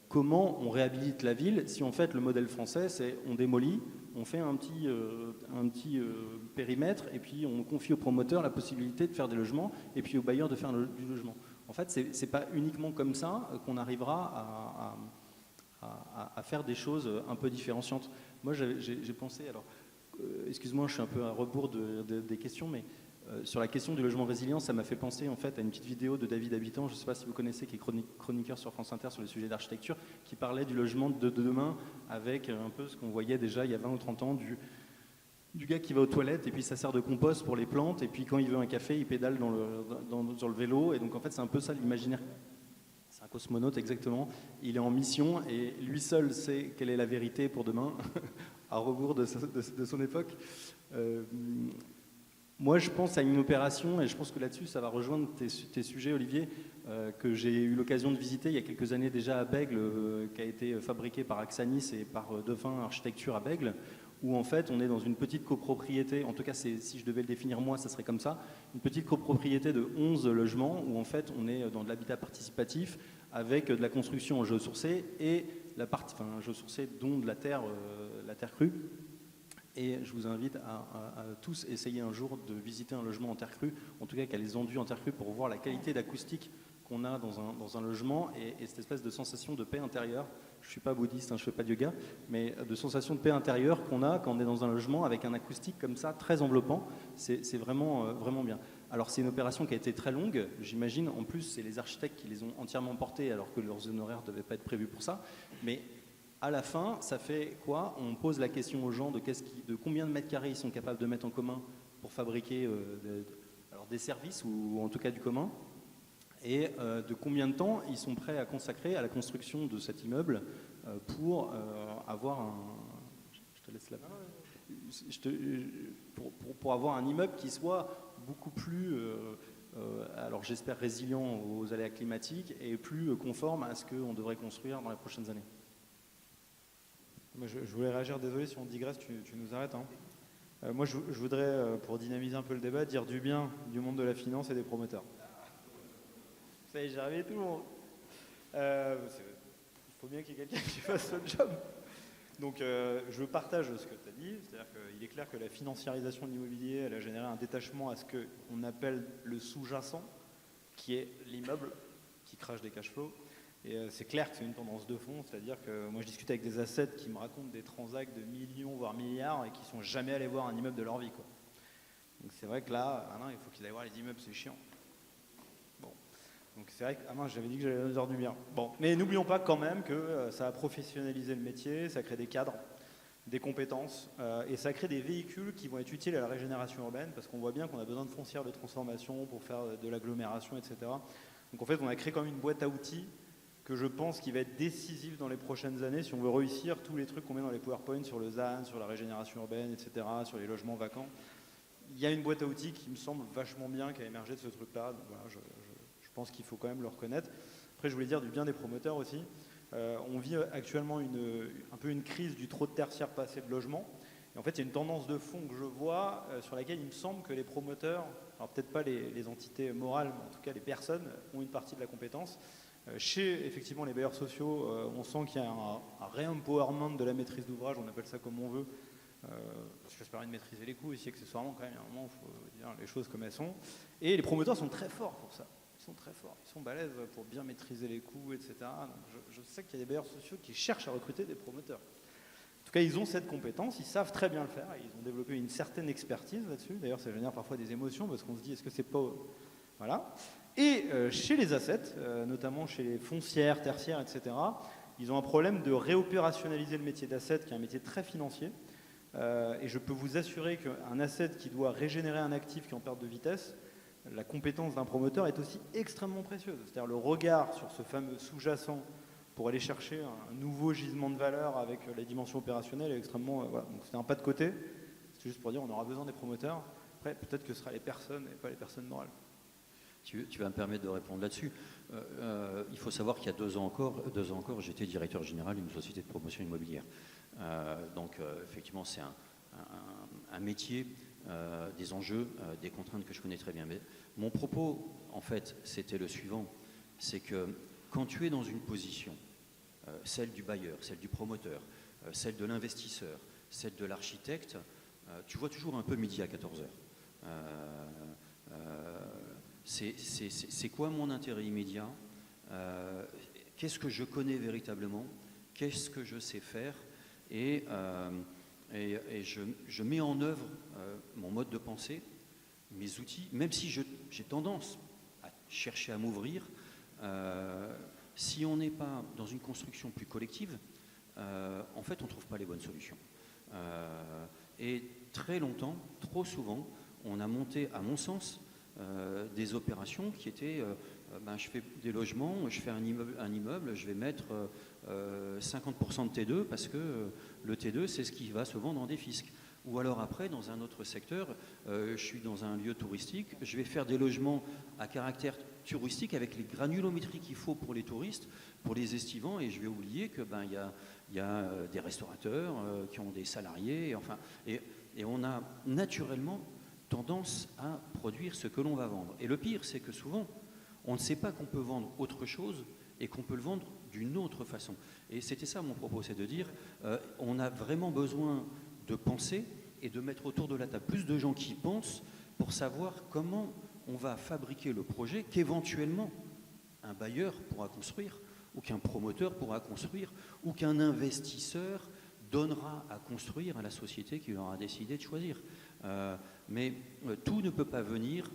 comment on réhabilite la ville si en fait le modèle français, c'est on démolit, on fait un petit périmètre et puis on confie au promoteur la possibilité de faire des logements et puis au bailleur de faire du logement. En fait, c'est pas uniquement comme ça qu'on arrivera à faire des choses un peu différenciantes. Moi, j'ai pensé, alors, excuse-moi, je suis un peu à rebours des questions, mais sur la question du logement résilient, ça m'a fait penser en fait à une petite vidéo de David Habitant, je ne sais pas si vous connaissez, qui est chroniqueur sur France Inter sur les sujets d'architecture, qui parlait du logement de demain avec un peu ce qu'on voyait déjà il y a 20 ou 30 ans du gars qui va aux toilettes et puis ça sert de compost pour les plantes et puis quand il veut un café, il pédale sur le vélo, et donc en fait c'est un peu ça l'imaginaire. C'est un cosmonaute exactement, il est en mission et lui seul sait quelle est la vérité pour demain, à rebours de son époque. Moi, je pense à une opération, et je pense que là-dessus, ça va rejoindre tes sujets, Olivier, que j'ai eu l'occasion de visiter il y a quelques années déjà à Bègle, qui a été fabriqué par Axanis et par Devin Architecture à Bègle, où en fait, on est dans une petite copropriété, en tout cas, si je devais le définir moi, ça serait comme ça, une petite copropriété de 11 logements, où en fait, on est dans de l'habitat participatif, avec de la construction en géosourcé, et géosourcé, dont de la terre crue. Et je vous invite à tous essayer un jour de visiter un logement en terre crue, en tout cas qui a les enduits en terre crue, pour voir la qualité d'acoustique qu'on a dans un logement et cette espèce de sensation de paix intérieure. Je ne suis pas bouddhiste, hein, je ne fais pas de yoga, mais de sensation de paix intérieure qu'on a quand on est dans un logement avec un acoustique comme ça, très enveloppant. C'est vraiment, vraiment bien. Alors c'est une opération qui a été très longue, j'imagine. En plus, c'est les architectes qui les ont entièrement portés alors que leurs honoraires ne devaient pas être prévus pour ça. Mais à la fin, ça fait quoi? On pose la question aux gens de combien de mètres carrés ils sont capables de mettre en commun pour fabriquer des services ou en tout cas du commun, et de combien de temps ils sont prêts à consacrer à la construction de cet immeuble pour avoir un... Je te laisse là. Pour avoir un immeuble qui soit beaucoup plus... alors j'espère résilient aux aléas climatiques et plus conforme à ce qu'on devrait construire dans les prochaines années. Je voulais réagir, désolé si on digresse, tu nous arrêtes. Hein. Moi je voudrais, pour dynamiser un peu le débat, dire du bien du monde de la finance et des promoteurs. Ça y est, j'ai réveillé tout le monde. Il faut bien qu'il y ait quelqu'un qui fasse ce job. Donc je partage ce que tu as dit, c'est-à-dire qu'il est clair que la financiarisation de l'immobilier, elle a généré un détachement à ce qu'on appelle le sous-jacent, qui est l'immeuble qui crache des cash flows. Et c'est clair que c'est une tendance de fond, c'est-à-dire que moi je discute avec des assets qui me racontent des transacts de millions, voire milliards, et qui ne sont jamais allés voir un immeuble de leur vie, quoi. Donc c'est vrai que là, il faut qu'ils aillent voir les immeubles, c'est chiant. Bon. Donc c'est vrai que j'avais dit que j'allais nous heures du bien. Bon. Mais n'oublions pas quand même que ça a professionnalisé le métier, ça crée des cadres, des compétences, et ça crée des véhicules qui vont être utiles à la régénération urbaine, parce qu'on voit bien qu'on a besoin de foncières de transformation pour faire de l'agglomération, etc. Donc en fait, on a créé quand même une boîte à outils que je pense qui va être décisif dans les prochaines années si on veut réussir tous les trucs qu'on met dans les PowerPoint sur le ZAN, sur la régénération urbaine, etc., sur les logements vacants. Il y a une boîte à outils qui me semble vachement bien, qui a émergé de ce truc-là. Donc voilà, je pense qu'il faut quand même le reconnaître. Après, je voulais dire du bien des promoteurs aussi. On vit actuellement un peu une crise du trop de tertiaire pas assez de logements. Et en fait, il y a une tendance de fond que je vois sur laquelle il me semble que les promoteurs, alors peut-être pas les entités morales, mais en tout cas les personnes, ont une partie de la compétence. Chez effectivement les bailleurs sociaux, on sent qu'il y a un re-empowerment de la maîtrise d'ouvrage, on appelle ça comme on veut, parce que ça permet de maîtriser les coûts aussi accessoirement quand même, il y a un moment où il faut dire les choses comme elles sont. Et les promoteurs sont très forts pour ça, ils sont très forts, ils sont balèzes pour bien maîtriser les coûts, etc. Donc je sais qu'il y a des bailleurs sociaux qui cherchent à recruter des promoteurs. En tout cas, ils ont cette compétence, ils savent très bien le faire, et ils ont développé une certaine expertise là-dessus. D'ailleurs, ça génère parfois des émotions, parce qu'on se dit, est-ce que c'est pas... Voilà. Et chez les assets, notamment chez les foncières, tertiaires, etc., ils ont un problème de réopérationnaliser le métier d'asset, qui est un métier très financier. Et je peux vous assurer qu'un asset qui doit régénérer un actif qui est en perte de vitesse, la compétence d'un promoteur est aussi extrêmement précieuse. C'est-à-dire le regard sur ce fameux sous-jacent pour aller chercher un nouveau gisement de valeur avec la dimension opérationnelle est extrêmement... voilà. Donc c'était un pas de côté. C'est juste pour dire on aura besoin des promoteurs. Après, peut-être que ce sera les personnes et pas les personnes morales. Tu vas me permettre de répondre là-dessus. Il faut savoir qu'il y a 2 ans encore, j'étais directeur général d'une société de promotion immobilière. Donc effectivement, c'est un métier, des enjeux, des contraintes que je connais très bien. Mais mon propos, en fait, c'était le suivant. C'est que quand tu es dans une position, celle du bailleur, celle du promoteur, celle de l'investisseur, celle de l'architecte, tu vois toujours un peu midi à 14h. C'est quoi mon intérêt immédiat? Qu'est-ce que je connais véritablement? Qu'est-ce que je sais faire? Et je mets en œuvre mon mode de pensée, mes outils, même si j'ai tendance à chercher à m'ouvrir. Si on n'est pas dans une construction plus collective, en fait, on ne trouve pas les bonnes solutions. Et très longtemps, trop souvent, on a monté, à mon sens, des opérations qui étaient je fais des logements, je fais un immeuble, je vais mettre 50% de T2 parce que le T2 c'est ce qui va se vendre en défisc. Ou alors après, dans un autre secteur, je suis dans un lieu touristique, je vais faire des logements à caractère touristique avec les granulométries qu'il faut pour les touristes, pour les estivants, et je vais oublier que y a des restaurateurs qui ont des salariés, enfin, et on a naturellement tendance à produire ce que l'on va vendre. Et le pire, c'est que souvent, on ne sait pas qu'on peut vendre autre chose et qu'on peut le vendre d'une autre façon. Et c'était ça mon propos, c'est de dire, on a vraiment besoin de penser et de mettre autour de la table plus de gens qui pensent pour savoir comment on va fabriquer le projet qu'éventuellement un bailleur pourra construire, ou qu'un promoteur pourra construire, ou qu'un investisseur donnera à construire à la société qui aura décidé de choisir. Mais tout ne peut pas venir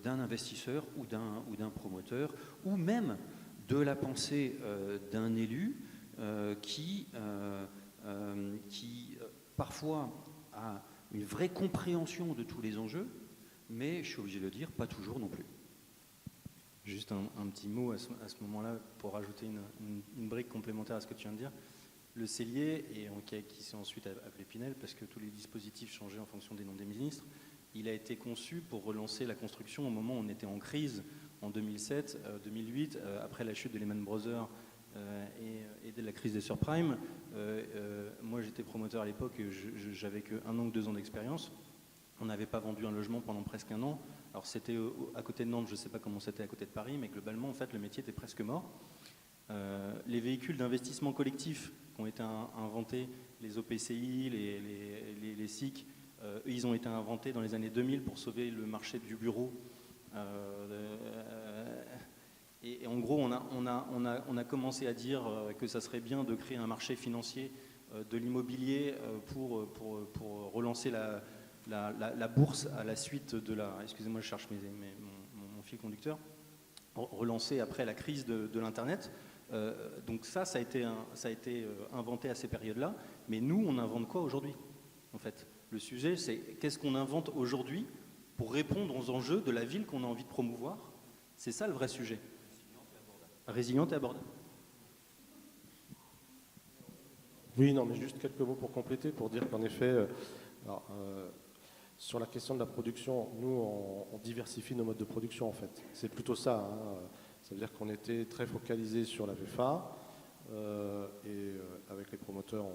d'un investisseur ou d'un promoteur, ou même de la pensée d'un élu qui parfois a une vraie compréhension de tous les enjeux, mais je suis obligé de le dire, pas toujours non plus. Juste un petit mot à ce moment-là pour rajouter une brique complémentaire à ce que tu viens de dire. Le cellier, qui s'est ensuite appelé Pinel, parce que tous les dispositifs changeaient en fonction des noms des ministres, il a été conçu pour relancer la construction au moment où on était en crise, en 2007, 2008, après la chute de Lehman Brothers et de la crise des subprimes. Moi, j'étais promoteur à l'époque, j'avais que 1 an ou 2 ans d'expérience. On n'avait pas vendu un logement pendant presque 1 an. Alors, c'était à côté de Nantes, je ne sais pas comment c'était à côté de Paris, mais globalement, en fait, le métier était presque mort. Les véhicules d'investissement collectif qui ont été inventés, les OPCI, les SIC, ils ont été inventés dans les années 2000 pour sauver le marché du bureau. Et en gros, on a commencé à dire que ça serait bien de créer un marché financier de l'immobilier pour relancer la bourse à la suite de la... Excusez-moi, je cherche mon fil conducteur. Relancer après la crise de l'Internet. Donc ça a été inventé à ces périodes-là. Mais nous, on invente quoi aujourd'hui, en fait? Le sujet, c'est qu'est-ce qu'on invente aujourd'hui pour répondre aux enjeux de la ville qu'on a envie de promouvoir. C'est ça le vrai sujet. Résiliente et abordable. Oui, non, mais juste quelques mots pour compléter, pour dire qu'en effet, sur la question de la production, nous, on diversifie nos modes de production, en fait. C'est plutôt ça. Ça veut dire qu'on était très focalisé sur la VFA, et avec les promoteurs,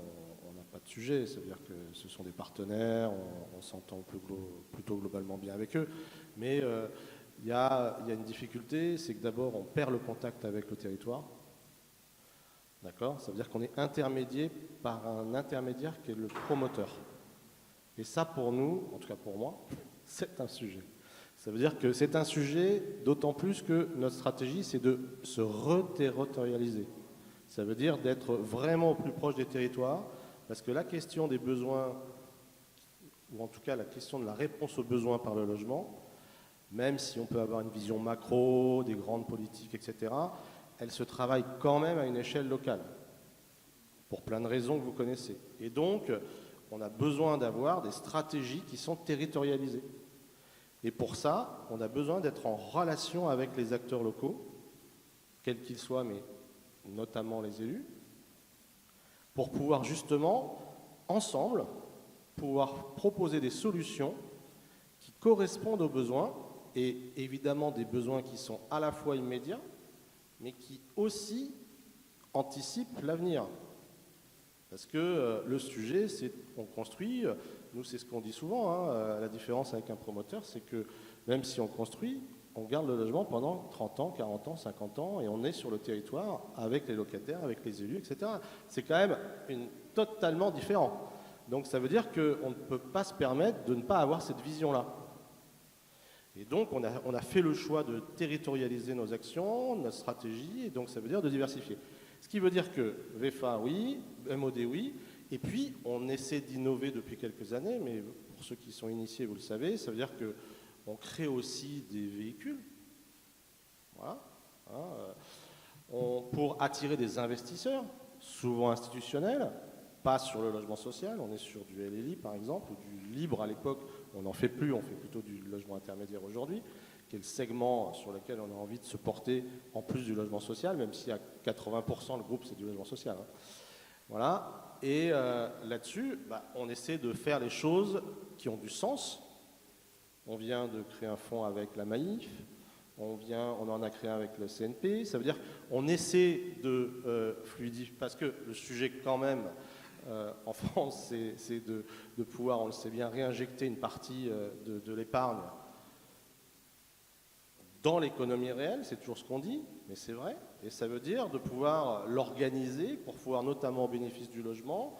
on n'a pas de sujet. Ça veut dire que ce sont des partenaires, on s'entend plutôt globalement bien avec eux. Mais il y a une difficulté, c'est que d'abord, on perd le contact avec le territoire. D'accord ? Ça veut dire qu'on est intermédié par un intermédiaire qui est le promoteur. Et ça, pour nous, en tout cas pour moi, c'est un sujet. Ça veut dire que c'est un sujet, d'autant plus que notre stratégie, c'est de se reterritorialiser. Ça veut dire d'être vraiment au plus proche des territoires, parce que la question des besoins, ou en tout cas la question de la réponse aux besoins par le logement, même si on peut avoir une vision macro, des grandes politiques, etc., elle se travaille quand même à une échelle locale, pour plein de raisons que vous connaissez. Et donc, on a besoin d'avoir des stratégies qui sont territorialisées. Et pour ça, on a besoin d'être en relation avec les acteurs locaux, quels qu'ils soient, mais notamment les élus, pour pouvoir justement, ensemble, pouvoir proposer des solutions qui correspondent aux besoins, et évidemment des besoins qui sont à la fois immédiats, mais qui aussi anticipent l'avenir. Parce que le sujet, c'est qu'on construit, nous c'est ce qu'on dit souvent, la différence avec un promoteur, c'est que même si on construit, on garde le logement pendant 30 ans, 40 ans, 50 ans, et on est sur le territoire avec les locataires, avec les élus, etc. C'est quand même totalement différent. Donc ça veut dire qu'on ne peut pas se permettre de ne pas avoir cette vision-là. Et donc on a fait le choix de territorialiser nos actions, notre stratégie, et donc ça veut dire de diversifier. Ce qui veut dire que VFA, oui, MOD, oui, et puis on essaie d'innover depuis quelques années, mais pour ceux qui sont initiés, vous le savez, ça veut dire qu'on crée aussi des véhicules, voilà, pour attirer des investisseurs, souvent institutionnels, pas sur le logement social, on est sur du LLI par exemple, ou du libre à l'époque, on n'en fait plus, on fait plutôt du logement intermédiaire aujourd'hui, qui est le segment sur lequel on a envie de se porter en plus du logement social, même si à 80% le groupe c'est du logement social. Voilà. Et là-dessus, on essaie de faire les choses qui ont du sens. On vient de créer un fonds avec la Maïf, on en a créé un avec le CNP. Ça veut dire qu'on essaie de fluidifier, parce que le sujet quand même en France, c'est de pouvoir, on le sait bien, réinjecter une partie de l'épargne dans l'économie réelle, c'est toujours ce qu'on dit, mais c'est vrai. Et ça veut dire de pouvoir l'organiser pour pouvoir, notamment au bénéfice du logement,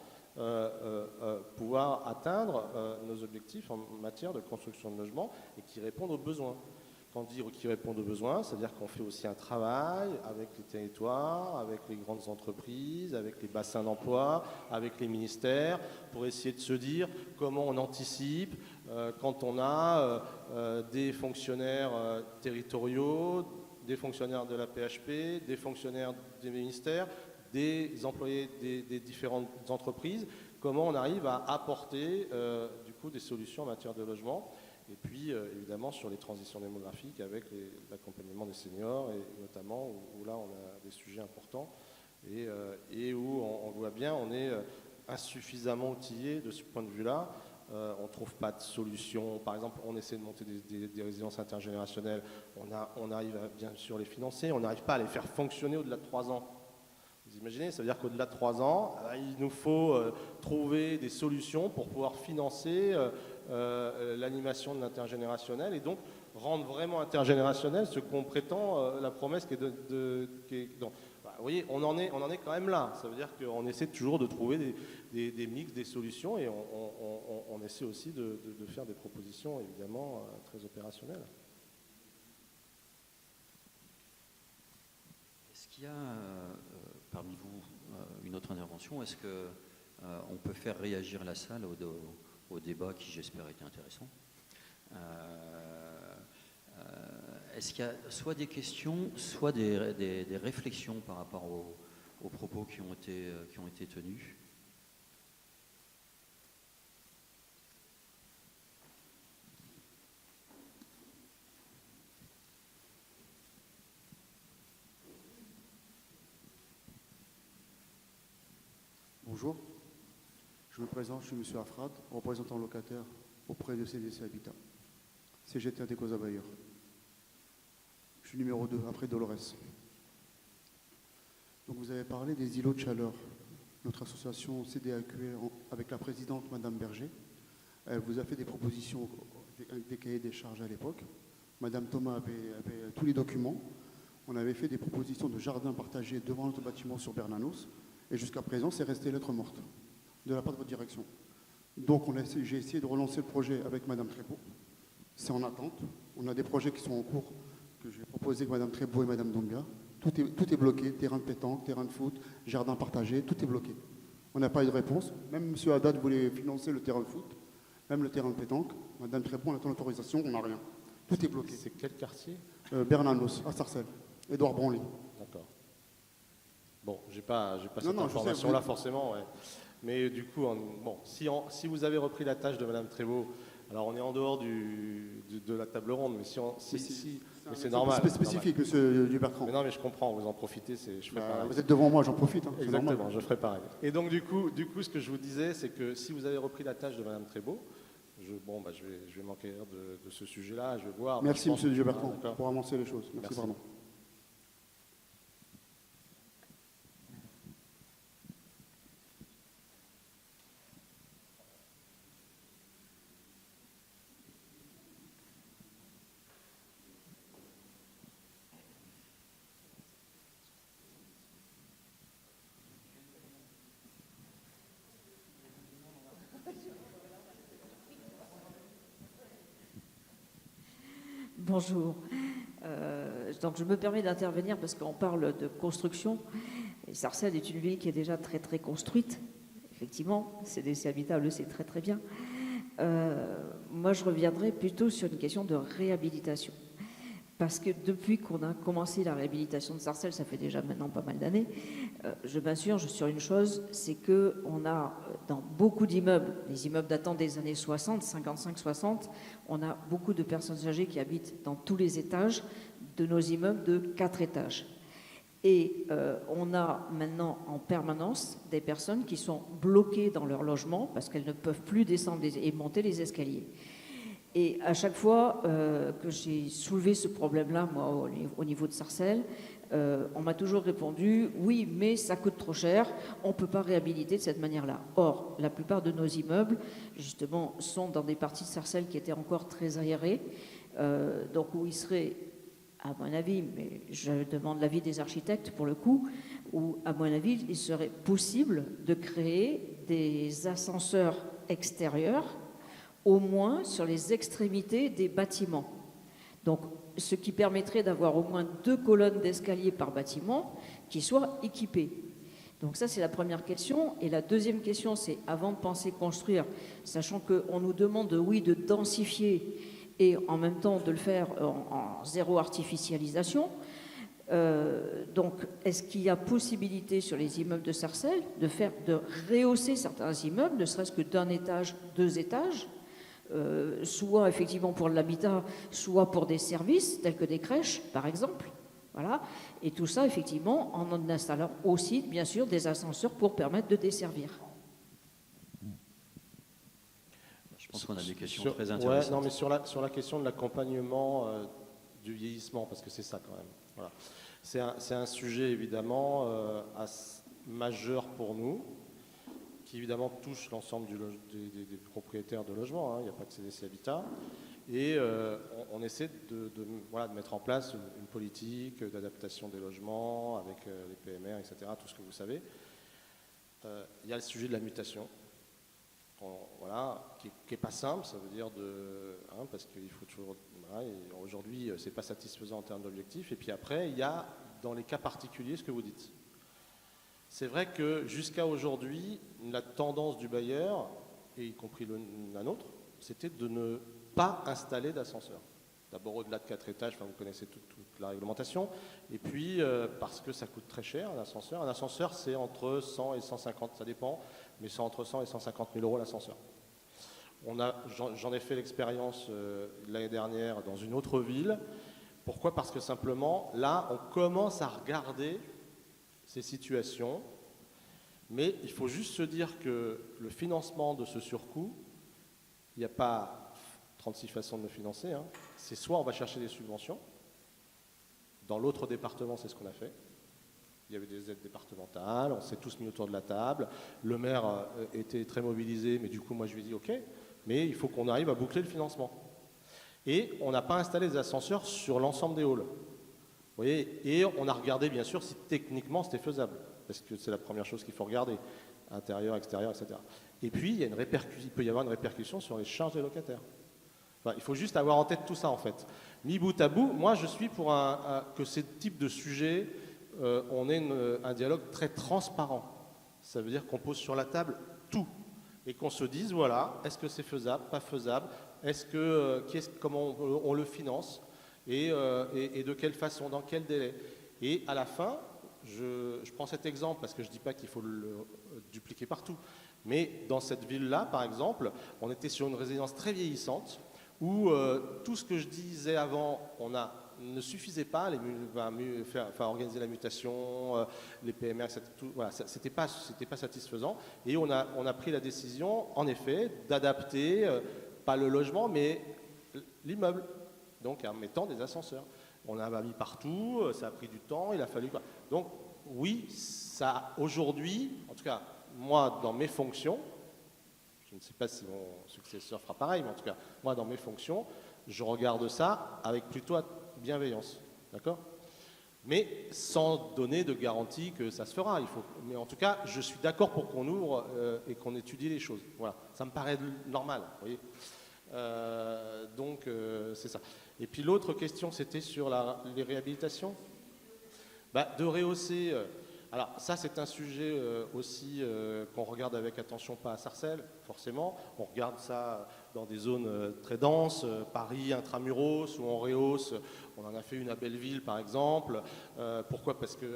pouvoir atteindre nos objectifs en matière de construction de logements et qui répondent aux besoins. Quand on dit qui répondent aux besoins, c'est-à-dire qu'on fait aussi un travail avec les territoires, avec les grandes entreprises, avec les bassins d'emploi, avec les ministères, pour essayer de se dire comment on anticipe quand on a des fonctionnaires territoriaux, des fonctionnaires de la PHP, des fonctionnaires des ministères, des employés des différentes entreprises, comment on arrive à apporter du coup des solutions en matière de logement. Et puis, évidemment, sur les transitions démographiques avec l'accompagnement des seniors, et notamment où là, on a des sujets importants et où on voit bien, on est insuffisamment outillé de ce point de vue-là. On ne trouve pas de solution. Par exemple, on essaie de monter des résidences intergénérationnelles. On arrive à bien sûr les financer. On n'arrive pas à les faire fonctionner au-delà de 3 ans. Vous imaginez, ça veut dire qu'au-delà de 3 ans, il nous faut trouver des solutions pour pouvoir financer l'animation de l'intergénérationnel et donc rendre vraiment intergénérationnel ce qu'on prétend, la promesse qui est vous voyez, on en est quand même là. Ça veut dire qu'on essaie toujours de trouver des mix, des solutions et on essaie aussi de faire des propositions évidemment très opérationnelles. Est-ce qu'il y a parmi vous une autre intervention? Est-ce qu'on peut faire réagir la salle au débat qui, j'espère, était intéressant? Est-ce qu'il y a soit des questions, soit des réflexions par rapport aux propos qui ont été tenus? Bonjour, je me présente, je suis M. Afrad, représentant locataire auprès de CDC Habitat, CGT Adecosa Bailleurs. Je suis numéro 2, après Dolores. Donc vous avez parlé des îlots de chaleur. Notre association CDAQR, avec la présidente Madame Berger, elle vous a fait des propositions, des cahiers des charges à l'époque. Madame Thomas avait tous les documents. On avait fait des propositions de jardins partagés devant notre bâtiment sur Bernanos. Et jusqu'à présent, c'est resté lettre morte de la part de votre direction. Donc, j'ai essayé de relancer le projet avec Madame Trébeau. C'est en attente. On a des projets qui sont en cours que j'ai proposés avec Madame Trébeau et Madame Donga. Tout est bloqué. Terrain de pétanque, terrain de foot, jardin partagé, tout est bloqué. On n'a pas eu de réponse. Même M. Haddad voulait financer le terrain de foot, même le terrain de pétanque. Madame Trébeau, on attend l'autorisation, on n'a rien. Tout est bloqué. C'est quel quartier? Bernanos, à Sarcelles. Édouard Branly. D'accord. Bon, j'ai pas cette Non, information-là forcément. Ouais. Mais du coup, si vous avez repris la tâche de Madame Trébeau, alors on est en dehors de la table ronde, mais mais c'est normal. C'est spécifique, Monsieur Dubertrand. Mais non, mais je comprends, vous en profitez, je ferai pareil. Vous êtes devant moi, j'en profite. Hein, exactement, je ferai pareil. Et donc du coup, ce que je vous disais, c'est que si vous avez repris la tâche de Madame Trébeau, je vais m'enquérir de ce sujet-là, je vais voir. Merci, Monsieur Dubertrand, pour avancer les choses. Merci. Pardon. Bonjour. Donc je me permets d'intervenir parce qu'on parle de construction. Et Sarcelles est une ville qui est déjà très très construite. Effectivement, CDC Habitat le sait très très bien. Moi je reviendrai plutôt sur une question de réhabilitation. Parce que depuis qu'on a commencé la réhabilitation de Sarcelles, ça fait déjà maintenant pas mal d'années, je m'insurge sur une chose, c'est qu'on a dans beaucoup d'immeubles, les immeubles datant des années 60, 55-60, on a beaucoup de personnes âgées qui habitent dans tous les étages de nos immeubles de 4 étages. Et on a maintenant en permanence des personnes qui sont bloquées dans leur logement parce qu'elles ne peuvent plus descendre et monter les escaliers. Et à chaque fois que j'ai soulevé ce problème-là, moi, au niveau de Sarcelles, on m'a toujours répondu « oui, mais ça coûte trop cher, on ne peut pas réhabiliter de cette manière-là ». Or, la plupart de nos immeubles, justement, sont dans des parties de Sarcelles qui étaient encore très aérées, donc où il serait, à mon avis, mais je demande l'avis des architectes pour le coup, où, à mon avis, il serait possible de créer des ascenseurs extérieurs, au moins sur les extrémités des bâtiments. Donc, ce qui permettrait d'avoir au moins 2 colonnes d'escalier par bâtiment qui soient équipées. Donc ça, c'est la première question. Et la deuxième question, c'est avant de penser construire, sachant qu'on nous demande, oui, de densifier et en même temps de le faire en zéro artificialisation. Donc, est-ce qu'il y a possibilité sur les immeubles de Sarcelles de rehausser certains immeubles, ne serait-ce que d'un étage, 2 étages, soit effectivement pour l'habitat, soit pour des services tels que des crèches, par exemple. Voilà. Et tout ça, effectivement, en installant aussi, bien sûr, des ascenseurs pour permettre de desservir. Je pense qu'on a des questions très intéressantes. Ouais, non, mais sur la question de l'accompagnement du vieillissement, parce que c'est ça quand même. Voilà. C'est un sujet évidemment majeur pour nous, qui évidemment touche l'ensemble des propriétaires de logements, hein. Il n'y a pas que CDC Habitat. Et on essaie de mettre en place une politique d'adaptation des logements avec les PMR, etc., tout ce que vous savez. Il y a le sujet de la mutation, qui n'est pas simple, ça veut dire parce qu'il faut toujours... aujourd'hui, ce n'est pas satisfaisant en termes d'objectifs. Et puis après, il y a, dans les cas particuliers, ce que vous dites. C'est vrai que jusqu'à aujourd'hui, la tendance du bailleur, et y compris la nôtre, c'était de ne pas installer d'ascenseur. D'abord au-delà de 4 étages, vous connaissez toute la réglementation, et puis parce que ça coûte très cher un ascenseur. Un ascenseur, c'est entre 100 et 150, ça dépend, mais c'est entre 100 et 150 000 euros l'ascenseur. J'en ai fait l'expérience l'année dernière dans une autre ville. Pourquoi ? Parce que simplement, là, on commence à regarder ces situations, mais il faut juste se dire que le financement de ce surcoût, il n'y a pas 36 façons de le financer, hein. C'est soit on va chercher des subventions, dans l'autre département c'est ce qu'on a fait, il y avait des aides départementales, on s'est tous mis autour de la table, le maire était très mobilisé, mais du coup moi je lui ai dit ok, mais il faut qu'on arrive à boucler le financement. Et on n'a pas installé des ascenseurs sur l'ensemble des halls. Vous voyez, et on a regardé bien sûr si techniquement c'était faisable, parce que c'est la première chose qu'il faut regarder, intérieur, extérieur, etc. Et puis il peut y avoir une répercussion sur les charges des locataires. Enfin, il faut juste avoir en tête tout ça en fait. Mis bout à bout, moi je suis pour que ce type de sujet, on ait un dialogue très transparent. Ça veut dire qu'on pose sur la table tout et qu'on se dise voilà, est-ce que c'est faisable, pas faisable, comment on le finance. Et de quelle façon, dans quel délai. Et à la fin, je prends cet exemple parce que je ne dis pas qu'il faut le dupliquer partout, mais dans cette ville-là, par exemple, on était sur une résidence très vieillissante où tout ce que je disais avant, ne suffisait pas, organiser la mutation, les PMR, c'était pas satisfaisant. Et on a pris la décision, en effet, d'adapter, pas le logement, mais l'immeuble. Donc en mettant des ascenseurs. On en a mis partout, ça a pris du temps, il a fallu quoi. Donc oui, ça aujourd'hui, en tout cas moi dans mes fonctions, je ne sais pas si mon successeur fera pareil, mais en tout cas moi dans mes fonctions, je regarde ça avec plutôt bienveillance, d'accord ? Mais sans donner de garantie que ça se fera. Mais en tout cas, je suis d'accord pour qu'on ouvre et qu'on étudie les choses. Voilà, ça me paraît normal, vous voyez. Donc c'est ça. Et puis l'autre question, c'était sur les réhabilitations. De rehausser. Alors ça, c'est un sujet aussi qu'on regarde avec attention, pas à Sarcelles, forcément. On regarde ça dans des zones très denses, Paris, intramuros, où on rehausse. On en a fait une à Belleville, par exemple. Pourquoi ? Parce que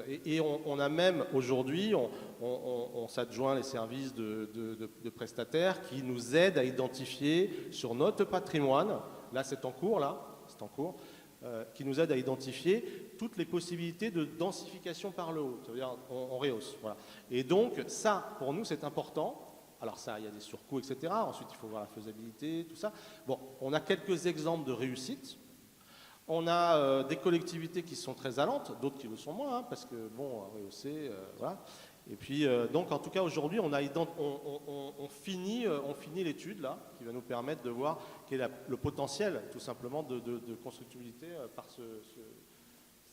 on a même aujourd'hui, on s'adjoint les services de prestataires qui nous aident à identifier sur notre patrimoine. Là, c'est en cours, qui nous aide à identifier toutes les possibilités de densification par le haut, c'est-à-dire on rehausse. Voilà. Et donc ça, pour nous, c'est important. Alors ça, il y a des surcoûts, etc. Ensuite, il faut voir la faisabilité, tout ça. Bon, on a quelques exemples de réussite. On a des collectivités qui sont très allantes, d'autres qui le sont moins, hein, parce que, bon, rehausser, voilà. Et puis, donc, en tout cas, aujourd'hui, on finit l'étude, là, qui va nous permettre de voir quel est le potentiel, tout simplement, de constructibilité par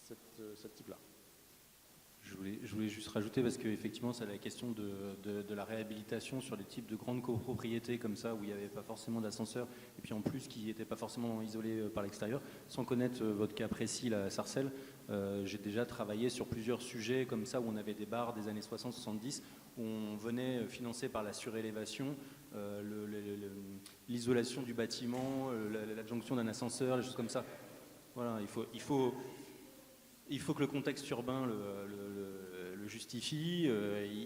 cette type-là. Je voulais juste rajouter, parce qu'effectivement, c'est la question de la réhabilitation sur les types de grandes copropriétés comme ça, où il n'y avait pas forcément d'ascenseur, et puis en plus qui n'étaient pas forcément isolés par l'extérieur. Sans connaître votre cas précis, là, à Sarcelles, j'ai déjà travaillé sur plusieurs sujets comme ça, où on avait des bars des années 60-70, où on venait financer par la surélévation, l'isolation du bâtiment, l'adjonction d'un ascenseur, des choses comme ça. Voilà, il faut que le contexte urbain le justifie,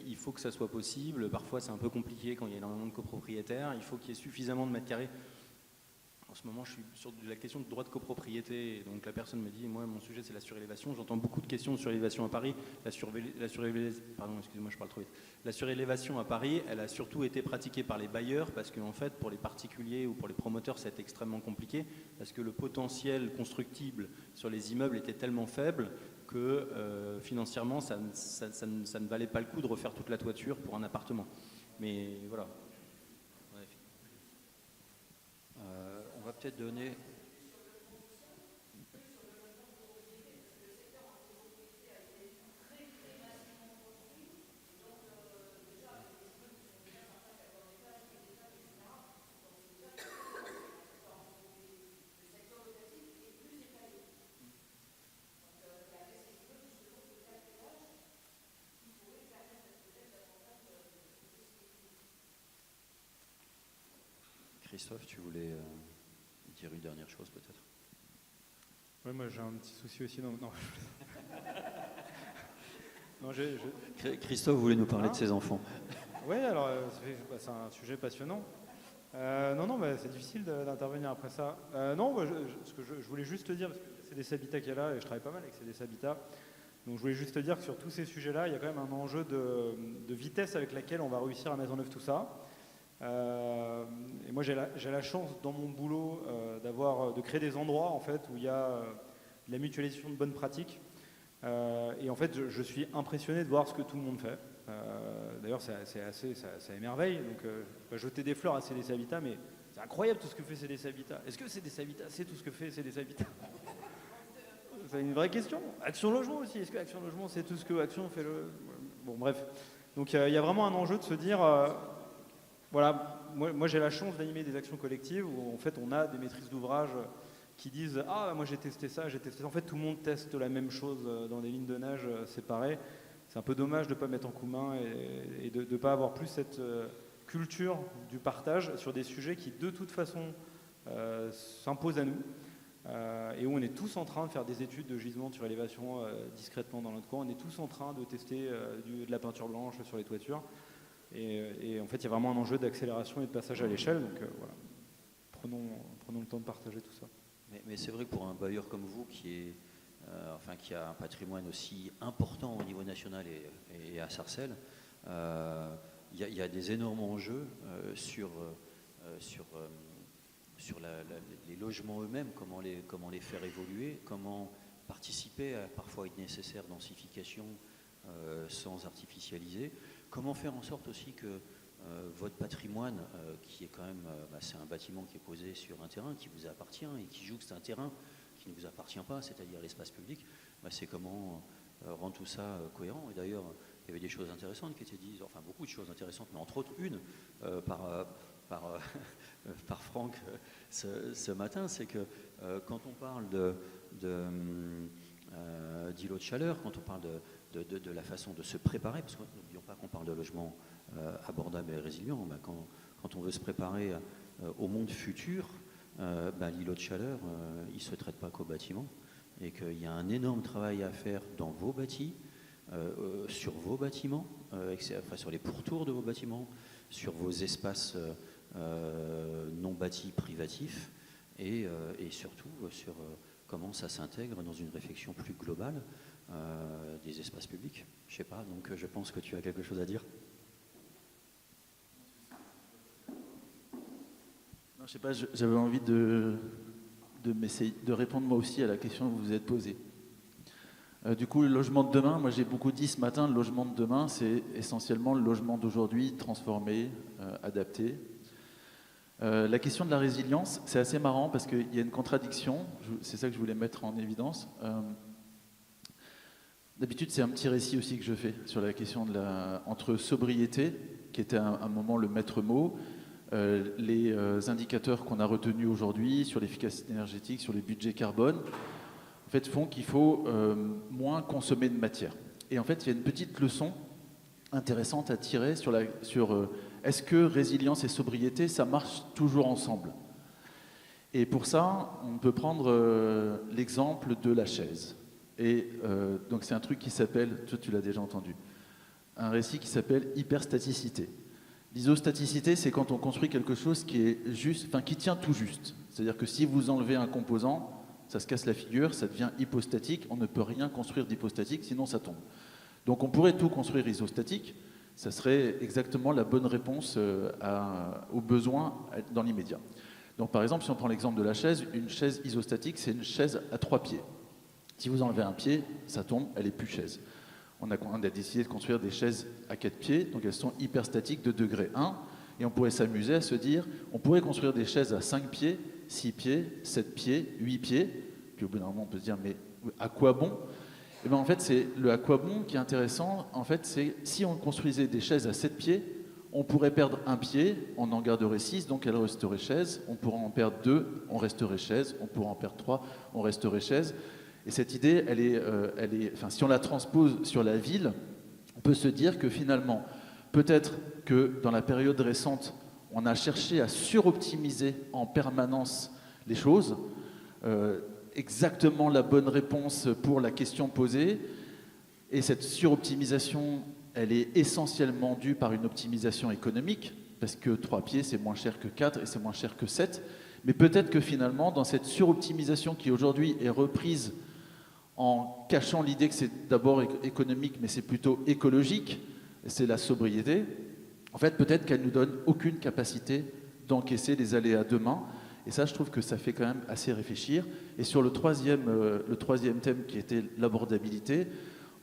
il faut que ça soit possible. Parfois, c'est un peu compliqué quand il y a énormément de copropriétaires. Il faut qu'il y ait suffisamment de mètres carrés. En ce moment, je suis sur la question du droit de copropriété. Donc la personne me dit, moi, mon sujet, c'est la surélévation. J'entends beaucoup de questions de surélévation à Paris. La surélévation à Paris, elle a surtout été pratiquée par les bailleurs parce qu'en fait, pour les particuliers ou pour les promoteurs, c'est extrêmement compliqué parce que le potentiel constructible sur les immeubles était tellement faible que financièrement, ça ne valait pas le coup de refaire toute la toiture pour un appartement. Mais voilà. On va peut-être donner... Christophe, tu voulais dire une dernière chose peut-être? Oui, moi j'ai un petit souci aussi. Non. Non, Christophe voulait nous parler de ses enfants. Oui, alors c'est un sujet passionnant. Non, c'est difficile d'intervenir après ça. Ce que je voulais juste te dire, parce que c'est des Habitat qui est là et je travaille pas mal avec ces Habitat. Donc je voulais juste te dire que sur tous ces sujets-là, il y a quand même un enjeu de vitesse avec laquelle on va réussir à mettre en œuvre tout ça. Et moi j'ai la chance dans mon boulot de créer des endroits en fait où il y a de la mutualisation de bonnes pratiques et en fait je suis impressionné de voir ce que tout le monde fait. D'ailleurs ça émerveille, donc je vais pas jeter des fleurs à CDC Habitat, mais c'est incroyable tout ce que fait CDC Habitat. Est-ce que CDC Habitat c'est tout ce que fait CDC Habitat? C'est une vraie question. Action Logement aussi, est-ce que Action Logement c'est tout ce que Action fait Bon bref, donc il y a vraiment un enjeu de se dire voilà, moi j'ai la chance d'animer des actions collectives où en fait on a des maîtrises d'ouvrage qui disent « Ah, moi j'ai testé ça, j'ai testé ça ». En fait, tout le monde teste la même chose dans des lignes de nage séparées. C'est un peu dommage de ne pas mettre en commun et de ne pas avoir plus cette culture du partage sur des sujets qui, de toute façon, s'imposent à nous et où on est tous en train de faire des études de gisement de surélévation discrètement dans notre coin. On est tous en train de tester de la peinture blanche sur les toitures. Et en fait, il y a vraiment un enjeu d'accélération et de passage à l'échelle. Donc voilà, prenons le temps de partager tout ça. Mais c'est vrai que pour un bailleur comme vous, qui a un patrimoine aussi important au niveau national et à Sarcelles, il y a des énormes enjeux sur les logements eux-mêmes, comment les faire évoluer, comment participer à parfois une nécessaire densification sans artificialiser. Comment faire en sorte aussi que votre patrimoine, qui est quand même, c'est un bâtiment qui est posé sur un terrain qui vous appartient et qui jouxte un terrain qui ne vous appartient pas, c'est-à-dire l'espace public, c'est comment rendre tout ça cohérent. Et d'ailleurs, il y avait des choses intéressantes qui étaient dites, enfin beaucoup de choses intéressantes, mais entre autres une par Franck ce matin, c'est que quand on parle d'îlots de chaleur, quand on parle de la façon de se préparer, parce que n'oublions pas qu'on parle de logement abordable et résilient, quand on veut se préparer au monde futur, l'îlot de chaleur, il ne se traite pas qu'au bâtiment, et qu'il y a un énorme travail à faire dans vos bâtis, sur vos bâtiments, sur les pourtours de vos bâtiments, sur vos espaces non bâtis privatifs, et surtout sur comment ça s'intègre dans une réflexion plus globale des espaces publics. Je ne sais pas, donc je pense que tu as quelque chose à dire. Non, je sais pas, j'avais envie de répondre moi aussi à la question que vous vous êtes posée. Du coup, le logement de demain, moi j'ai beaucoup dit ce matin, le logement de demain, c'est essentiellement le logement d'aujourd'hui, transformé, adapté. La question de la résilience, c'est assez marrant parce qu'il y a une contradiction, c'est ça que je voulais mettre en évidence. D'habitude, c'est un petit récit aussi que je fais sur la question entre sobriété, qui était à un moment le maître mot, les indicateurs qu'on a retenus aujourd'hui sur l'efficacité énergétique, sur les budgets carbone, en fait, font qu'il faut moins consommer de matière. Et en fait, il y a une petite leçon intéressante à tirer sur est-ce que résilience et sobriété, ça marche toujours ensemble? Et pour ça, on peut prendre l'exemple de la chaise. Et donc c'est un truc qui s'appelle, toi tu l'as déjà entendu, un récit qui s'appelle hyperstaticité. L'isostaticité, c'est quand on construit quelque chose qui est juste, enfin qui tient tout juste. C'est-à-dire que si vous enlevez un composant, ça se casse la figure, ça devient hypostatique, on ne peut rien construire d'hypostatique, sinon ça tombe. Donc on pourrait tout construire isostatique, ça serait exactement la bonne réponse aux besoins dans l'immédiat. Donc par exemple, si on prend l'exemple de la chaise, une chaise isostatique, c'est une chaise à 3 pieds. Si vous enlevez un pied, ça tombe, elle n'est plus chaise. On a décidé de construire des chaises à 4 pieds, donc elles sont hyperstatiques de degré 1, et on pourrait s'amuser à se dire, on pourrait construire des chaises à 5 pieds, 6 pieds, 7 pieds, 8 pieds, puis au bout d'un moment on peut se dire, mais à quoi bon? Et bien en fait, c'est le à quoi bon qui est intéressant, en fait, c'est si on construisait des chaises à 7 pieds, on pourrait perdre un pied, on en garderait 6, donc elle resterait chaise, on pourrait en perdre 2, on resterait chaise, on pourrait en perdre 3, on resterait chaise. Et cette idée, enfin, si on la transpose sur la ville, on peut se dire que finalement, peut-être que dans la période récente, on a cherché à suroptimiser en permanence les choses, exactement la bonne réponse pour la question posée, et cette suroptimisation, elle est essentiellement due par une optimisation économique, parce que 3 pieds, c'est moins cher que 4 et c'est moins cher que 7, mais peut-être que finalement, dans cette suroptimisation qui aujourd'hui est reprise en cachant l'idée que c'est d'abord économique, mais c'est plutôt écologique, c'est la sobriété, en fait, peut-être qu'elle ne nous donne aucune capacité d'encaisser les aléas demain. Et ça, je trouve que ça fait quand même assez réfléchir. Et sur le troisième thème qui était l'abordabilité,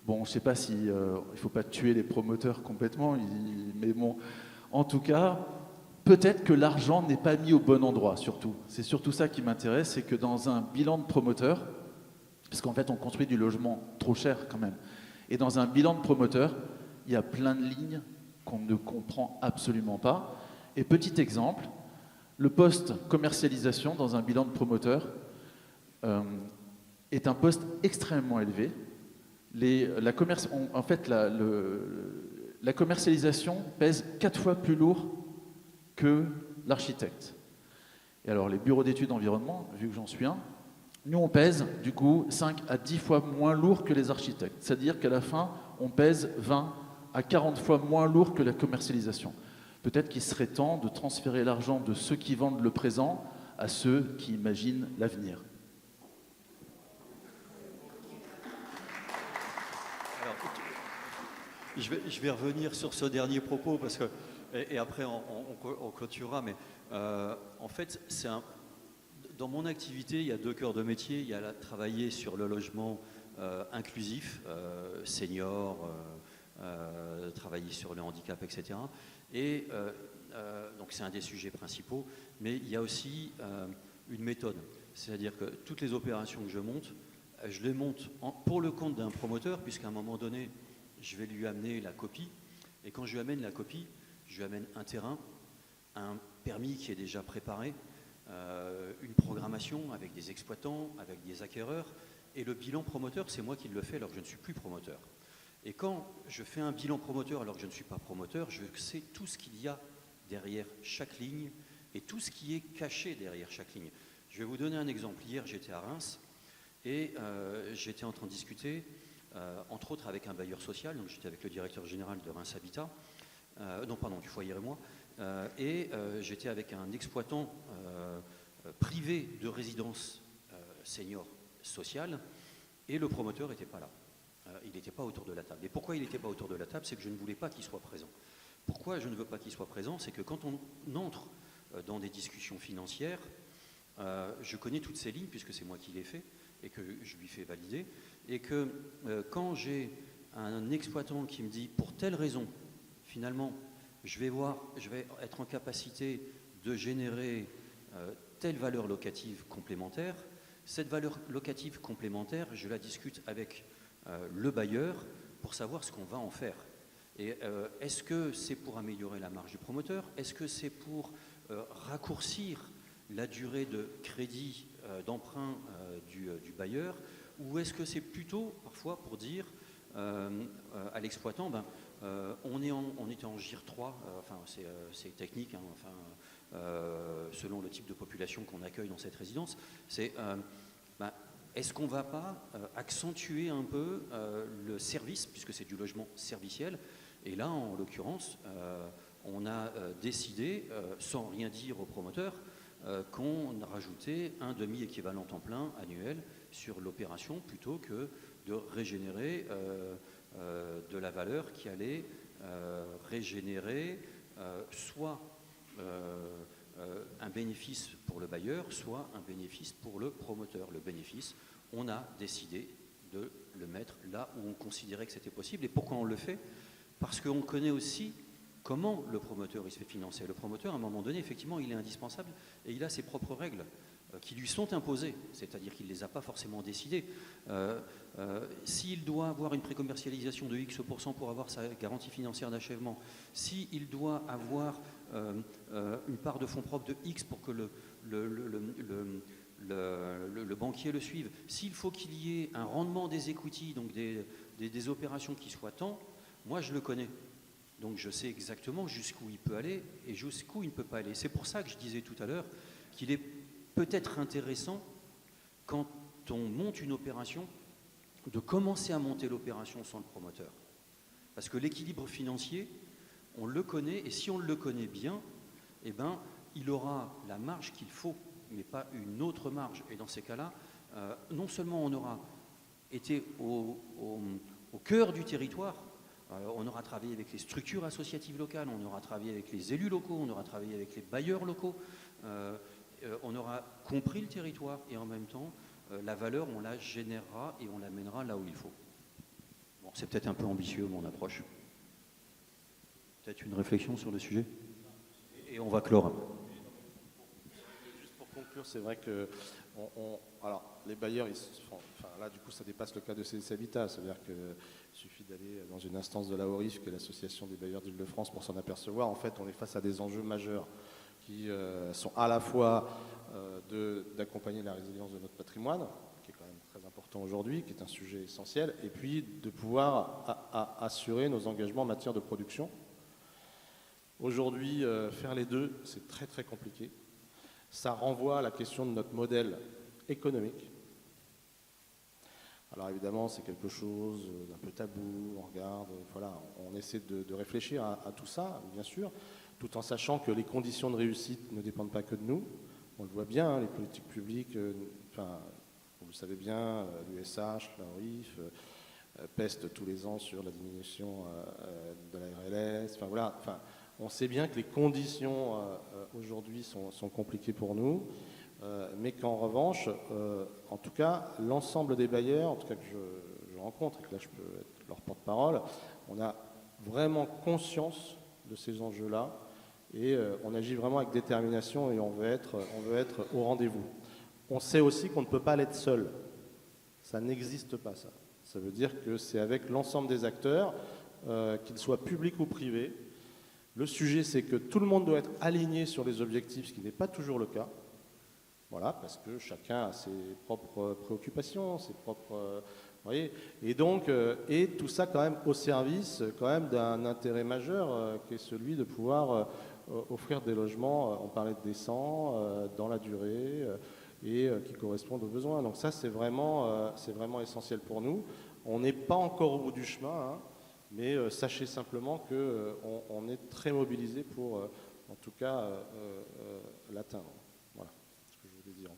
bon, je ne sais pas si il ne faut pas tuer les promoteurs complètement, mais bon, en tout cas, peut-être que l'argent n'est pas mis au bon endroit, surtout. C'est surtout ça qui m'intéresse, c'est que dans un bilan de promoteur, parce qu'en fait, on construit du logement trop cher quand même. Et dans un bilan de promoteur, il y a plein de lignes qu'on ne comprend absolument pas. Et petit exemple, le poste commercialisation dans un bilan de promoteur est un poste extrêmement élevé. La commercialisation pèse 4 fois plus lourd que l'architecte. Et alors, les bureaux d'études environnement, vu que j'en suis un, nous, on pèse, du coup, 5 à 10 fois moins lourd que les architectes. C'est-à-dire qu'à la fin, on pèse 20 à 40 fois moins lourd que la commercialisation. Peut-être qu'il serait temps de transférer l'argent de ceux qui vendent le présent à ceux qui imaginent l'avenir. Alors, je vais revenir sur ce dernier propos, parce que, et après on clôturera, mais en fait, dans mon activité, il y a 2 cœurs de métier. Il y a travailler sur le logement inclusif, senior, travailler sur le handicap, etc. Et donc c'est un des sujets principaux. Mais il y a aussi une méthode. C'est-à-dire que toutes les opérations que je les monte pour le compte d'un promoteur, puisqu'à un moment donné, je vais lui amener la copie. Et quand je lui amène la copie, je lui amène un terrain, un permis qui est déjà préparé, une programmation avec des exploitants, avec des acquéreurs, et le bilan promoteur, c'est moi qui le fais alors que je ne suis plus promoteur. Et quand je fais un bilan promoteur alors que je ne suis pas promoteur, je sais tout ce qu'il y a derrière chaque ligne et tout ce qui est caché derrière chaque ligne. Je vais vous donner un exemple. Hier, j'étais à Reims et j'étais en train de discuter, entre autres avec un bailleur social, donc j'étais avec le directeur général de Reims Habitat, du foyer et moi, et j'étais avec un exploitant privé de résidence senior social, et le promoteur n'était pas là. Il n'était pas autour de la table. Et pourquoi il n'était pas autour de la table? C'est que je ne voulais pas qu'il soit présent. Pourquoi je ne veux pas qu'il soit présent? C'est que quand on entre dans des discussions financières, je connais toutes ces lignes, puisque c'est moi qui les fais, et que je lui fais valider, et que quand j'ai un exploitant qui me dit, pour telle raison, finalement, je vais être en capacité de générer telle valeur locative complémentaire, cette valeur locative complémentaire, je la discute avec le bailleur pour savoir ce qu'on va en faire. Et est-ce que c'est pour améliorer la marge du promoteur? Est-ce que c'est pour raccourcir la durée de crédit d'emprunt du bailleur? Ou est-ce que c'est plutôt parfois pour dire à l'exploitant, on était en GIR 3, c'est technique, hein, selon le type de population qu'on accueille dans cette résidence, c'est est-ce qu'on ne va pas accentuer un peu le service, puisque c'est du logement serviciel? Et là, en l'occurrence, on a décidé, sans rien dire au promoteur, qu'on rajoutait un demi-équivalent temps plein annuel sur l'opération, plutôt que de régénérer de la valeur qui allait régénérer soit un bénéfice pour le bailleur, soit un bénéfice pour le promoteur. Le bénéfice, on a décidé de le mettre là où on considérait que c'était possible. Et pourquoi on le fait? Parce qu'on connaît aussi comment le promoteur il se fait financer. Le promoteur, à un moment donné, effectivement, il est indispensable et il a ses propres règles qui lui sont imposées, c'est-à-dire qu'il ne les a pas forcément décidées. S'il doit avoir une précommercialisation de X% pour avoir sa garantie financière d'achèvement, s'il doit avoir une part de fonds propres de X pour que le banquier le suive, s'il faut qu'il y ait un rendement des equity, donc des opérations qui soient tant, moi je le connais. Donc je sais exactement jusqu'où il peut aller et jusqu'où il ne peut pas aller. C'est pour ça que je disais tout à l'heure qu'il est peut-être intéressant, quand on monte une opération, de commencer à monter l'opération sans le promoteur. Parce que l'équilibre financier, on le connaît, et si on le connaît bien, eh ben, il aura la marge qu'il faut, mais pas une autre marge. Et dans ces cas-là, non seulement on aura été au cœur du territoire, on aura travaillé avec les structures associatives locales, on aura travaillé avec les élus locaux, on aura travaillé avec les bailleurs locaux, on aura compris le territoire et en même temps, la valeur, on la générera et on la mènera là où il faut. Bon, c'est peut-être un peu ambitieux mon approche. Peut-être une réflexion sur le sujet? Et on va clore. Juste pour conclure, c'est vrai que alors, les bailleurs, là du coup ça dépasse le cas de CDC Habitat, c'est-à-dire qu'il suffit d'aller dans une instance de la ORIF, qui est l'association des bailleurs d'Île-de-France, pour s'en apercevoir. En fait, on est face à des enjeux majeurs qui sont à la fois d'accompagner la résilience de notre patrimoine, qui est quand même très important aujourd'hui, qui est un sujet essentiel, et puis de pouvoir assurer nos engagements en matière de production. Aujourd'hui, faire les deux, c'est très très compliqué. Ça renvoie à la question de notre modèle économique. Alors évidemment, c'est quelque chose d'un peu tabou, on regarde, voilà, on essaie de réfléchir à tout ça, bien sûr, tout en sachant que les conditions de réussite ne dépendent pas que de nous. On le voit bien, hein, les politiques publiques, vous le savez bien, l'USH, la ORIF, peste tous les ans sur la diminution de la RLS, on sait bien que les conditions aujourd'hui sont compliquées pour nous, mais qu'en revanche, en tout cas, l'ensemble des bailleurs, en tout cas que je rencontre, et que là je peux être leur porte-parole, on a vraiment conscience de ces enjeux-là, et on agit vraiment avec détermination et on veut être au rendez-vous. On sait aussi qu'on ne peut pas l'être seul. Ça n'existe pas, ça. Ça veut dire que c'est avec l'ensemble des acteurs, qu'ils soient publics ou privés. Le sujet, c'est que tout le monde doit être aligné sur les objectifs, ce qui n'est pas toujours le cas. Voilà, parce que chacun a ses propres préoccupations, ses propres... vous voyez, et donc, et tout ça quand même au service quand même d'un intérêt majeur, qui est celui de pouvoir offrir des logements, on parlait de décents, dans la durée, et qui correspondent aux besoins. Donc ça, c'est vraiment essentiel pour nous. On n'est pas encore au bout du chemin, hein, mais sachez simplement qu'on est très mobilisé pour, en tout cas, l'atteindre. Voilà ce que je voulais dire.